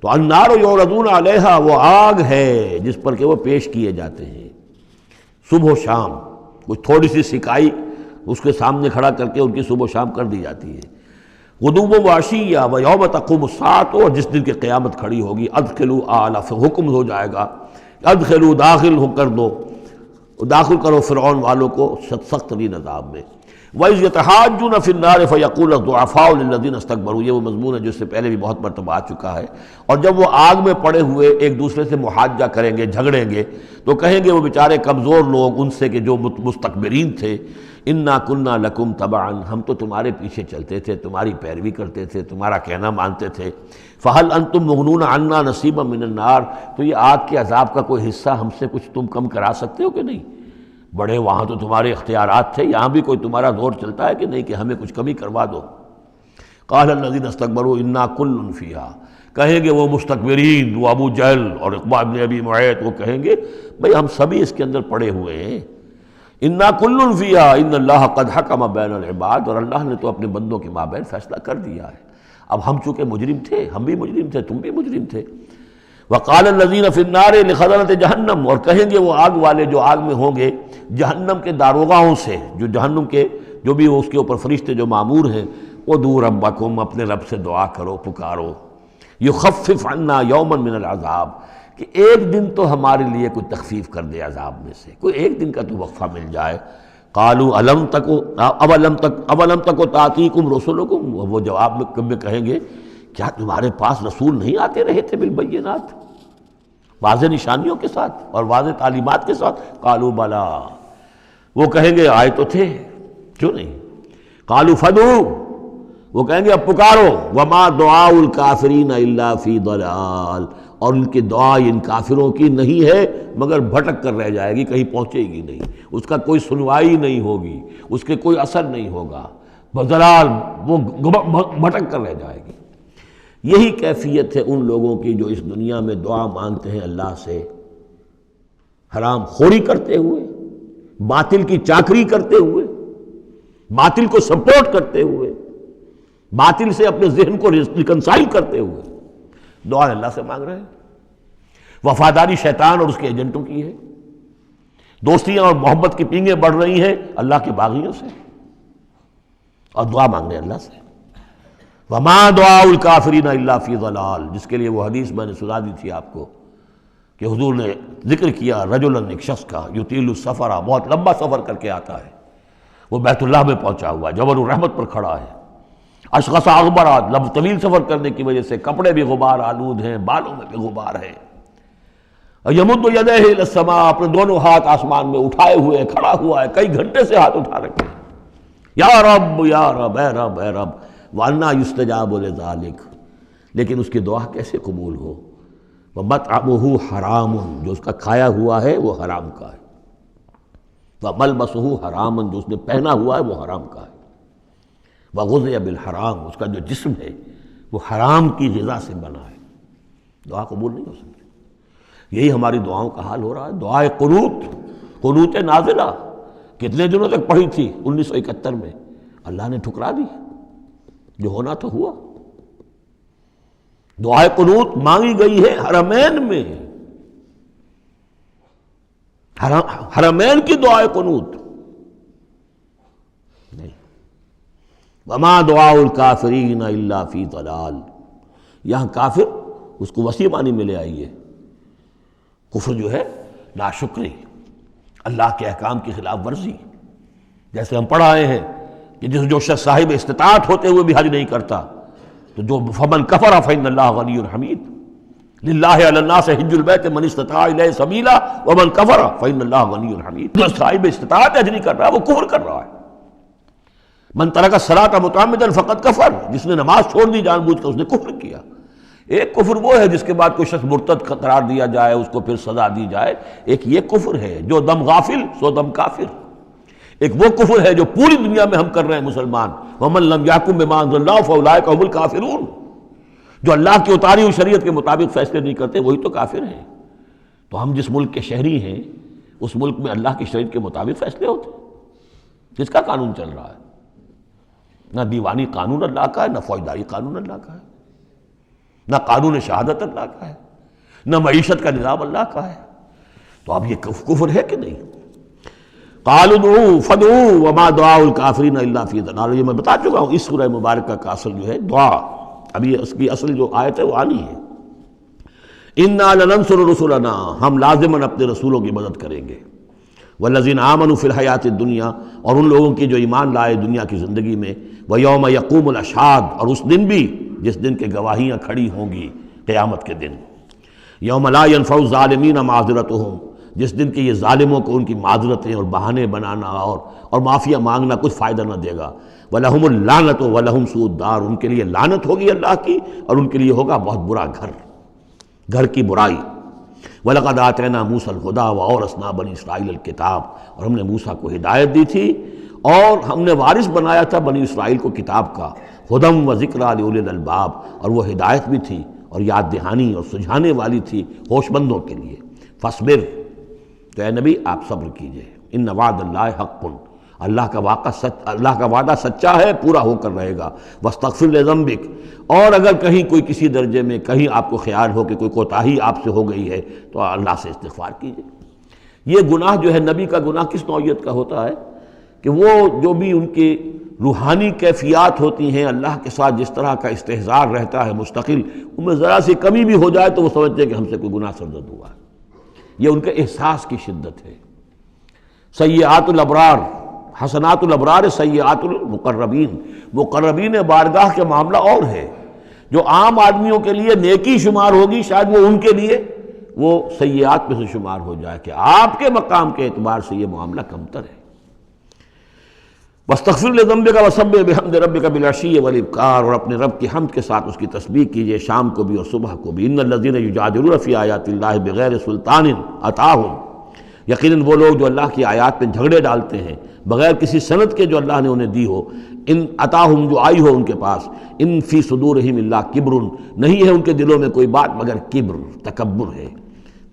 تو النار یعرضون علیہا، وہ آگ ہے جس پر کہ وہ پیش کیے جاتے ہیں صبح و شام. کچھ تھوڑی سی سکائی اس کے سامنے کھڑا کر کے ان کی صبح و شام کر دی جاتی ہے. غدوا وعشیا ویوم تقوم الساعۃ. اور جس دن کی قیامت کھڑی ہوگی ادخلوا آل، حکم ہو جائے گا ادخلوا، داخل ہو کر دو، داخل کرو فرعون والوں کو سخت ترین عذاب میں. وَإِذْ يَتَحَاجُّونَ فِي النَّارِ فَيَقُولُ الضُّعَفَاءُ لِلَّذِينَ اسْتَكْبَرُوا. یہ وہ مضمون ہے جو اس سے پہلے بھی بہت مرتبہ آ چکا ہے. اور جب وہ آگ میں پڑے ہوئے ایک دوسرے سے محاجہ کریں گے، جھگڑیں گے، تو کہیں گے وہ بیچارے کمزور لوگ ان سے کہ جو مستکبرین تھے، اِنَّا كُنَّا لَكُمْ تَبَعًا. ہم تو تمہارے پیچھے چلتے تھے، تمہاری پیروی کرتے تھے، تمہارا کہنا مانتے تھے. فَهَلْ أَنْتُمْ مُغْنُونَ عَنَّا نَصِيبًا مِّنَ النَّارِ. تو یہ آگ کے عذاب کا کوئی حصہ ہم سے کچھ تم کم کرا سکتے ہو کہ نہیں؟ بڑے وہاں تو تمہارے اختیارات تھے، یہاں بھی کوئی تمہارا زور چلتا ہے کہ نہیں کہ ہمیں کچھ کمی کروا دو. قال الذین استکبروا انا کل فیہا. کہیں گے وہ مستکبرین، وہ ابو جہل اور عقبہ بن ابی معیط، وہ کہیں گے بھئی ہم سبھی اس کے اندر پڑے ہوئے ہیں. انا کل فیہا ان اللہ قد حکم بین العباد. اور اللہ نے تو اپنے بندوں کے مابین فیصلہ کر دیا ہے. اب ہم چونکہ مجرم تھے، ہم بھی مجرم تھے، تم بھی مجرم تھے. وقال الذین فی النار لخزنۃ جہنم. اور کہیں گے وہ آگ والے جو آگ میں ہوں گے جہنم کے داروغاؤں سے، جو جہنم کے جو بھی اس کے اوپر فرشتے جو مامور ہیں، ادعوا ربکم، اپنے رب سے دعا کرو، پکارو، یخفف عنا یوما من العذاب، کہ ایک دن تو ہمارے لیے کوئی تخفیف کر دے عذاب میں سے، کوئی ایک دن کا تو وقفہ مل جائے. قالوا اولم تک تاتیکم رسلکم. وہ جواب میں کہیں گے کیا تمہارے پاس رسول نہیں آتے رہے تھے بالبینات، واضح نشانیوں کے ساتھ اور واضح تعلیمات کے ساتھ؟ قالوا بلا. وہ کہیں گے آئے تو تھے، کیوں نہیں؟ قالوا فدعوا. وہ کہیں گے اب پکارو. وما دعاء الکافرین الا فی ضلال. اور ان کی دعا ان کافروں کی نہیں ہے مگر بھٹک کر رہ جائے گی، کہیں پہنچے گی نہیں، اس کا کوئی سنوائی نہیں ہوگی، اس کے کوئی اثر نہیں ہوگا، بضلال، وہ بھٹک کر رہ جائے گی. یہی کیفیت ہے ان لوگوں کی جو اس دنیا میں دعا مانگتے ہیں اللہ سے، حرام خوری کرتے ہوئے، باطل کی چاکری کرتے ہوئے، باطل کو سپورٹ کرتے ہوئے، باطل سے اپنے ذہن کو ریکنسائل کرتے ہوئے دعا اللہ سے مانگ رہے ہیں. وفاداری شیطان اور اس کے ایجنٹوں کی ہے، دوستیاں اور محبت کی پینگیں بڑھ رہی ہیں اللہ کے باغیوں سے، اور دعا مانگ رہے اللہ سے۔ وَمَا دُعَاءُ الْكَافِرِينَ إِلَّا فِي ضَلَالٍ، جس کے لیے وہ حدیث میں نے سنا دی تھی آپ کو کہ حضور نے ذکر کیا رجلاً، ایک شخص کا، یطیل السفر، بہت لمبا سفر کر کے آتا ہے، وہ بیت اللہ میں پہنچا ہوا ہے، جبل الرحمت پر کھڑا ہے، اشخص اغبر، لمبا طویل سفر کرنے کی وجہ سے کپڑے بھی غبار آلود ہیں، بالوں میں بھی غبار ہے، یمد یدیہ الی السماء، اپنے دونوں ہاتھ آسمان میں اٹھائے ہوئے کھڑا ہوا ہے، کئی گھنٹے سے ہاتھ اٹھا رکھے ہیں، یا رب یا رب، اے رب اے رب، وَأَنَّا يُسْتَجَابُ لِذَلِكَ، لیکن اس کی دعا کیسے قبول ہو؟ وَمَطْعَمُهُ حَرَامٌ، جو اس کا کھایا ہوا ہے وہ حرام کا ہے، وَمَلْبَسُهُ حَرَامٌ، جو اس نے پہنا ہوا ہے وہ حرام کا ہے، وَغُذِيَ بِالْحَرَام، اس کا جو جسم ہے وہ حرام کی غذا سے بنا ہے، دعا قبول نہیں ہو سکتی۔ یہی ہماری دعاؤں کا حال ہو رہا ہے۔ دعائے قنوت، قنوت نازلہ کتنے دنوں تک پڑھی تھی 1971 میں، اللہ نے ٹھکرا دی، جو ہونا تو ہوا۔ دعائے قنوت مانگی گئی ہے حرمین میں، حرمین کی دعائے قنوت نہیں۔ وما دعاء الکافرین الا فی ضلال، یہاں کافر اس کو وسیع معنی میں لے آئیے، کفر جو ہے ناشکری، اللہ کے احکام کی خلاف ورزی، جیسے ہم پڑھ آئے ہیں کہ جو شخص صاحب استطاعت ہوتے ہوئے بھی حج نہیں کرتا، تو جو فمن کفر فإن اللہ غنی حمید، للہ علی الناس حج البیت من استطاع الیہ سبیلا ومن کفر فإن اللہ غنی حمید، جو صاحب استطاعت حج نہیں کر رہا وہ کفر کر رہا ہے۔ من ترک الصلاۃ متعمدا فقد کفر، جس نے نماز چھوڑ دی جان بوجھ کر اس نے کفر کیا۔ ایک کفر وہ ہے جس کے بعد کوئی شخص مرتد قرار دیا جائے، اس کو پھر سزا دی جائے، ایک یہ کفر ہے جو دم غافل سو دم کافر، ایک وہ کفر ہے جو پوری دنیا میں ہم کر رہے ہیں مسلمان، وَمَن لَمْ يَحْكُم بِمَا أَنزَلَ اللَّهُ فَأُولَٰئِكَ هُمُ الْكَافِرُونَ، جو اللہ کی اتاری ہوئی شریعت کے مطابق فیصلے نہیں کرتے وہی تو کافر ہیں۔ تو ہم جس ملک کے شہری ہیں اس ملک میں اللہ کی شریعت کے مطابق فیصلے ہوتے ہیں، جس کا قانون چل رہا ہے، نہ دیوانی قانون اللہ کا ہے، نہ فوجداری قانون اللہ کا ہے، نہ قانون شہادت اللہ کا ہے، نہ معیشت کا نظام اللہ کا ہے۔ تو اب یہ کفر ہے کہ نہیں؟ قالوا ادعوا فادعوا وما دعاء الکافرین الا فی ضلال، یہ میں بتا چکا ہوں، اس سورہ مبارکہ کا اصل جو ہے دعا، ابھی اس کی اصل جو آیت ہے وہ آنی ہے۔ انا لننصر رسلنا، ہم لازماً اپنے رسولوں کی مدد کریں گے، والذین آمنوا فی الحیات الدنیا، اور ان لوگوں کی جو ایمان لائے دنیا کی زندگی میں، ویوم یقوم الاشہاد، اور اس دن بھی جس دن کے گواہیاں کھڑی ہوں گی قیامت کے دن، یوم لا ینفع الظالمین معذرتہم، جس دن کے یہ ظالموں کو ان کی معذرتیں اور بہانے بنانا اور معافیہ مانگنا کچھ فائدہ نہ دے گا، وَلَهُمُ اللَّعْنَةُ وَلَهُمْ سُوءُ الدَّارِ، ان کے لیے لعنت ہوگی اللہ کی اور ان کے لیے ہوگا بہت برا گھر کی برائی۔ وَلَقَدْ آتَيْنَا مُوسَى الْهُدَىٰ وَأَوْرَثْنَا بَنِي إِسْرَائِيلَ الْكِتَابَ، اور ہم نے موسیٰ کو ہدایت دی تھی اور ہم نے وارث بنایا تھا بنی اسرائیل کو کتاب کا، ہدی وذکریٰ لأولی الالباب، اور وہ ہدایت بھی تھی اور یاد دہانی اور سجھانے والی تھی ہوش مندوں کے لیے۔ فاصبر، تو اے نبی آپ صبر کیجئے، ان وعد اللہ حق، اللہ کا وعدہ سچا ہے، پورا ہو کر رہے گا۔ واستغفر لذنبک، اور اگر کہیں کوئی کسی درجے میں کہیں آپ کو خیال ہو کہ کوئی کوتاہی آپ سے ہو گئی ہے تو اللہ سے استغفار کیجئے۔ یہ گناہ جو ہے نبی کا گناہ کس نوعیت کا ہوتا ہے کہ وہ جو بھی ان کی روحانی کیفیات ہوتی ہیں اللہ کے ساتھ جس طرح کا استحضار رہتا ہے مستقل، ان میں ذرا سی کمی بھی ہو جائے تو وہ سمجھتے ہیں کہ ہم سے کوئی گناہ سرزد ہوا ہے، یہ ان کے احساس کی شدت ہے۔ سیئات الابرار حسنات الابرار سیئات المقربین، مقربین بارگاہ کے معاملہ اور ہے، جو عام آدمیوں کے لیے نیکی شمار ہوگی شاید وہ ان کے لیے وہ سیئات میں سے شمار ہو جائے کہ آپ کے مقام کے اعتبار سے یہ معاملہ کمتر ہے۔ واستغفر لذنبک وسبح بحمد ربک بالعشی والابکار، اور اپنے رب کی حمد کے ساتھ اس کی تسبیح کیجئے شام کو بھی اور صبح کو بھی۔ ان الذین یجادلون فی آیات اللہ بغیر سلطان اتاہم، یقیناً وہ لوگ جو اللہ کی آیات پہ جھگڑے ڈالتے ہیں بغیر کسی سند کے جو اللہ نے انہیں دی ہو، ان اتاہم جو آئی ہو ان کے پاس، ان فی صدورہم الا کبر، نہیں ہے ان کے دلوں میں کوئی بات مگر کبر، تکبر ہے۔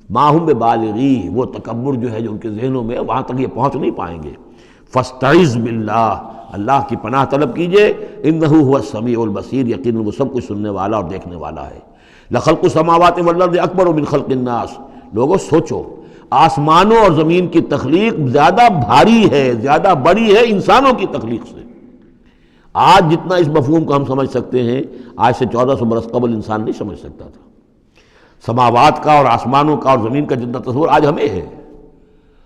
ما ہم ببالغی، وہ تکبر جو ہے جو ان کے ذہنوں میں وہاں تک یہ پہنچ نہیں پائیں گے۔ فاستعذ باللہ، اللہ کی پناہ طلب کیجئے، انہ هو السمیع البصیر، یقیناً وہ سب کچھ سننے والا اور دیکھنے والا ہے۔ لخلق السماوات والارض اکبر من خلق الناس، لوگوں سوچو آسمانوں اور زمین کی تخلیق زیادہ بھاری ہے، زیادہ بڑی ہے انسانوں کی تخلیق سے۔ آج جتنا اس مفہوم کو ہم سمجھ سکتے ہیں، آج سے 1400 برس قبل انسان نہیں سمجھ سکتا تھا۔ سماوات کا اور آسمانوں کا اور زمین کا جتنا تصور آج ہمیں ہے،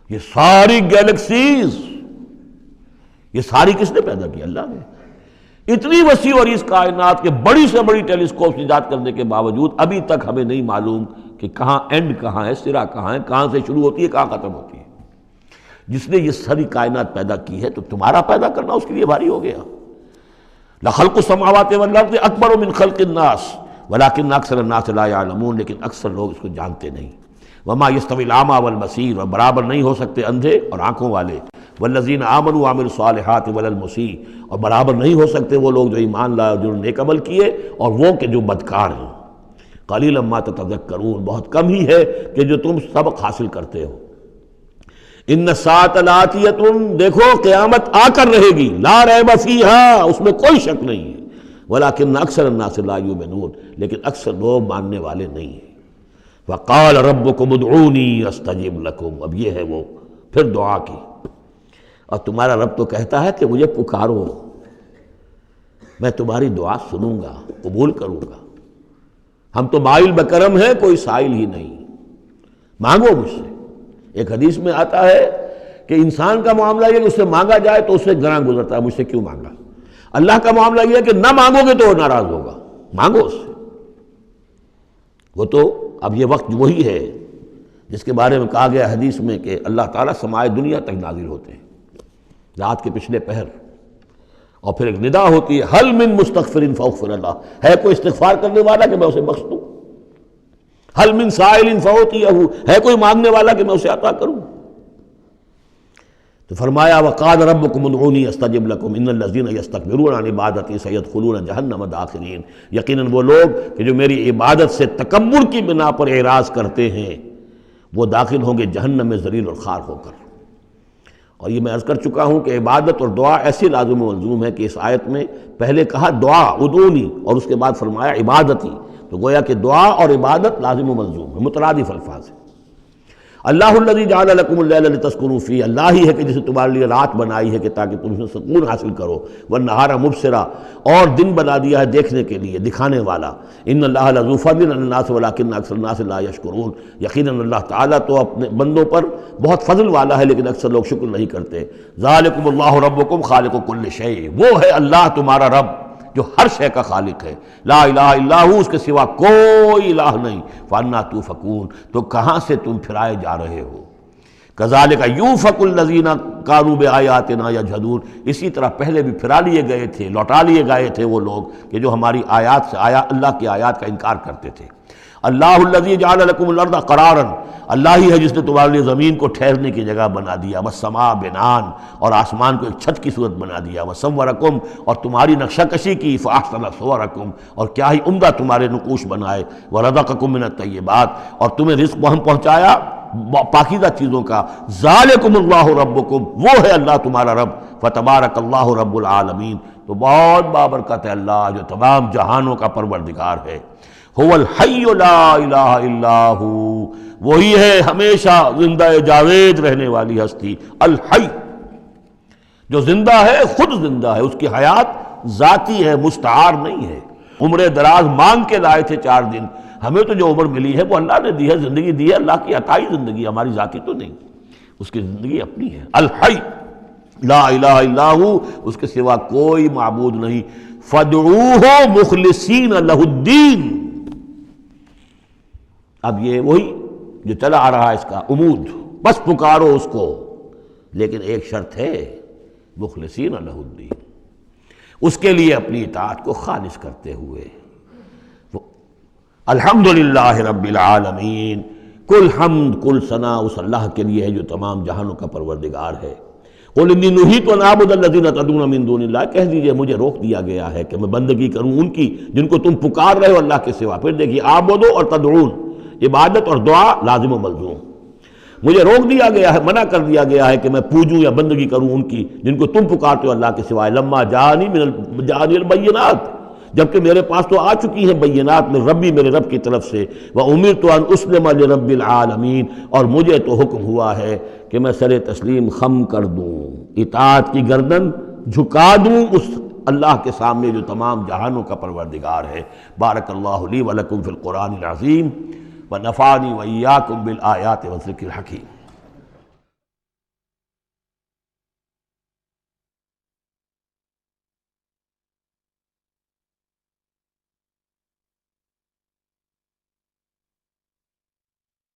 یہ ساری گیلیکسیز، یہ ساری کس نے پیدا کی؟ اللہ نے۔ اتنی وسیع اور اس کائنات کے بڑی سے بڑی ٹیلیسکوپ ایجاد کرنے کے باوجود ابھی تک ہمیں نہیں معلوم کہ کہاں اینڈ کہاں ہے، سرا کہاں ہے، کہاں سے شروع ہوتی ہے، کہاں ختم ہوتی ہے۔ جس نے یہ ساری کائنات پیدا کی ہے تو تمہارا پیدا کرنا اس کے لیے بھاری ہو گیا۔ لخلق السماوات والارض اکبر من خلق الناس ولکن اکثر الناس لا یعلمون، لیکن اکثر لوگ اس کو جانتے نہیں۔ وما یستوی الاعمی والبصیر، اور برابر نہیں ہو سکتے اندھے اور آنکھوں والے، والذین آمنوا وعملوا الصالحات ولا المسیء، اور برابر نہیں ہو سکتے وہ لوگ جو ایمان لائے اور جنہوں نے نیک عمل کیے اور وہ کہ جو بدکار ہیں۔ قلیلا ما تتذکرون، بہت کم ہی ہے کہ جو تم سبق حاصل کرتے ہو۔ ان الساعۃ لآتیۃ، دیکھو قیامت آ کر رہے گی، لا ریب فیہا، اس میں کوئی شک نہیں ہے، ولکن اکثر الناس لا یؤمنون، لیکن اکثر لوگ ماننے والے نہیں ہیں۔ وقال ربکم ادعونی استجب لکم، اب یہ ہے وہ پھر دعا کی، اور تمہارا رب تو کہتا ہے کہ مجھے پکارو، میں تمہاری دعا سنوں گا، قبول کروں گا۔ ہم تو مائل بکرم ہیں، کوئی سائل ہی نہیں، مانگو مجھ سے۔ ایک حدیث میں آتا ہے کہ انسان کا معاملہ یہ کہ اس سے مانگا جائے تو اس سے گراں گزرتا ہے، مجھ سے کیوں مانگا۔ اللہ کا معاملہ یہ ہے کہ نہ مانگو گے تو وہ ناراض ہوگا، مانگو اس سے۔ وہ تو اب یہ وقت وہی ہے جس کے بارے میں کہا گیا حدیث میں کہ اللہ تعالیٰ سمائے دنیا تک نازل ہوتے ہیں رات کے پچھلے پہر، اور پھر ایک ندا ہوتی ہے حل من مستغفر فاغفر اللہ، ہے کوئی استغفار کرنے والا کہ میں اسے بخش دوں، حل من سائل فاعطیہ، ہے کوئی مانگنے والا کہ میں اسے عطا کروں۔ تو فرمایا وقال ربکم ادعونی استجب لکم ان الذین یستکبرون عن عبادتی سیدخلون جہنم داخرین، یقیناً وہ لوگ کہ جو میری عبادت سے تکبر کی بنا پر اعراض کرتے ہیں وہ داخل ہوں گے جہنم میں ذلیل اور خوار ہو کر۔ اور یہ میں عرض کر چکا ہوں کہ عبادت اور دعا ایسی لازم و ملزوم ہے کہ اس آیت میں پہلے کہا دعا ادعونی اور اس کے بعد فرمایا عبادتی، تو گویا کہ دعا اور عبادت لازم و ملزوم ہے، مترادف الفاظ ہیں۔ اللہ الذی جعل لکم اللیل لتسکنوا فیہ، اللہ ہی ہے کہ جسے تمہارے لیے رات بنائی ہے کہ تاکہ تم اس میں سکون حاصل کرو، والنہار مبصرا، اور دن بنا دیا ہے دیکھنے کے لیے، دکھانے والا۔ ان اللہ لذو فضل علی الناس ولکن اکثر الناس لا یشکرون، یقیناً اللہ تعالیٰ تو اپنے بندوں پر بہت فضل والا ہے لیکن اکثر لوگ شکر نہیں کرتے۔ ذالکم اللہ ربکم خالق کل شیء، وہ ہے اللہ تمہارا رب جو ہر شے کا خالق ہے، لا الہ الا ہو، اس کے سوا کوئی الہ نہیں، فانا توفکون، تو کہاں سے تم پھرائے جا رہے ہو۔ کذالک یوفک الذین کانوا بآیاتنا یجحدون، اسی طرح پہلے بھی پھرا لیے گئے تھے، لوٹا لیے گئے تھے وہ لوگ کہ جو ہماری آیات سے اللہ کی آیات کا انکار کرتے تھے۔ اللہ الذی جعل لکم الارض قرارا، اللہ ہی ہے جس نے تمہارے لیے زمین کو ٹھہرنے کی جگہ بنا دیا، والسماء بناء، اور آسمان کو ایک چھت کی صورت بنا دیا، وصورکم، اور تمہاری نقشہ کشی کی، فاحسن صورکم، اور کیا ہی عمدہ تمہارے نقوش بنائے، ورزقکم من الطیبات، اور تمہیں رزق ہم پہنچایا پاکیزہ چیزوں کا۔ ذالکم اللہ ربکم، وہ ہے اللہ تمہارا رب، فتبارک اللہ رب العالمین، تو بہت بابرکت ہے اللہ جو تمام جہانوں کا پروردگار ہے۔ هو الحی لا الہ الا ہو، وہی ہے ہمیشہ زندہ جاوید رہنے والی ہستی، الحی، جو زندہ ہے، خود زندہ ہے، اس کی حیات ذاتی ہے، مستعار نہیں ہے۔ عمر دراز مانگ کے لائے تھے 4 دن، ہمیں تو جو عمر ملی ہے وہ اللہ نے دی ہے، زندگی دی ہے، اللہ کی عطائی زندگی، ہماری ذاتی تو نہیں، اس کی زندگی اپنی ہے۔ الحی لا الہ الا ہو، اس کے سوا کوئی معبود نہیں، فادعوہ مخلصین لہ الدین۔ اب یہ وہی جو چلا آ رہا ہے اس کا عمود، بس پکارو اس کو، لیکن ایک شرط ہے، مخلصین لہ الدین، اس کے لیے اپنی اطاعت کو خالص کرتے ہوئے۔ الحمدللہ رب العالمین، کل حمد کل ثنا اس اللہ کے لیے ہے جو تمام جہانوں کا پروردگار ہے۔ قل انی نہیت ان اعبد الذین تدعون من دون اللہ، کہہ دیجئے مجھے روک دیا گیا ہے کہ میں بندگی کروں ان کی جن کو تم پکار رہے ہو اللہ کے سوا۔ پھر دیکھیے اعبدو اور تدعون، عبادت اور دعا لازم و ملزوم۔ مجھے روک دیا گیا ہے، منع کر دیا گیا ہے کہ میں پوجوں یا بندگی کروں ان کی جن کو تم پکارتے ہو اللہ کے سوائے۔ لما جانی البینات، جبکہ میرے پاس تو آ چکی ہیں بینات من ربی، میرے رب کی طرف سے، وَأُمِرْتُ أَنْ أُسْلِمَ لِرَبِّ الْعَالَمِينَ، اور مجھے تو حکم ہوا ہے کہ میں سر تسلیم خم کر دوں، اطاعت کی گردن جھکا دوں اس اللہ کے سامنے جو تمام جہانوں کا پروردگار ہے۔ بارک اللہ لی ولکم فی القرآن العظیم ونفعنی وإیاکم بالآیات والذکر الحکیم۔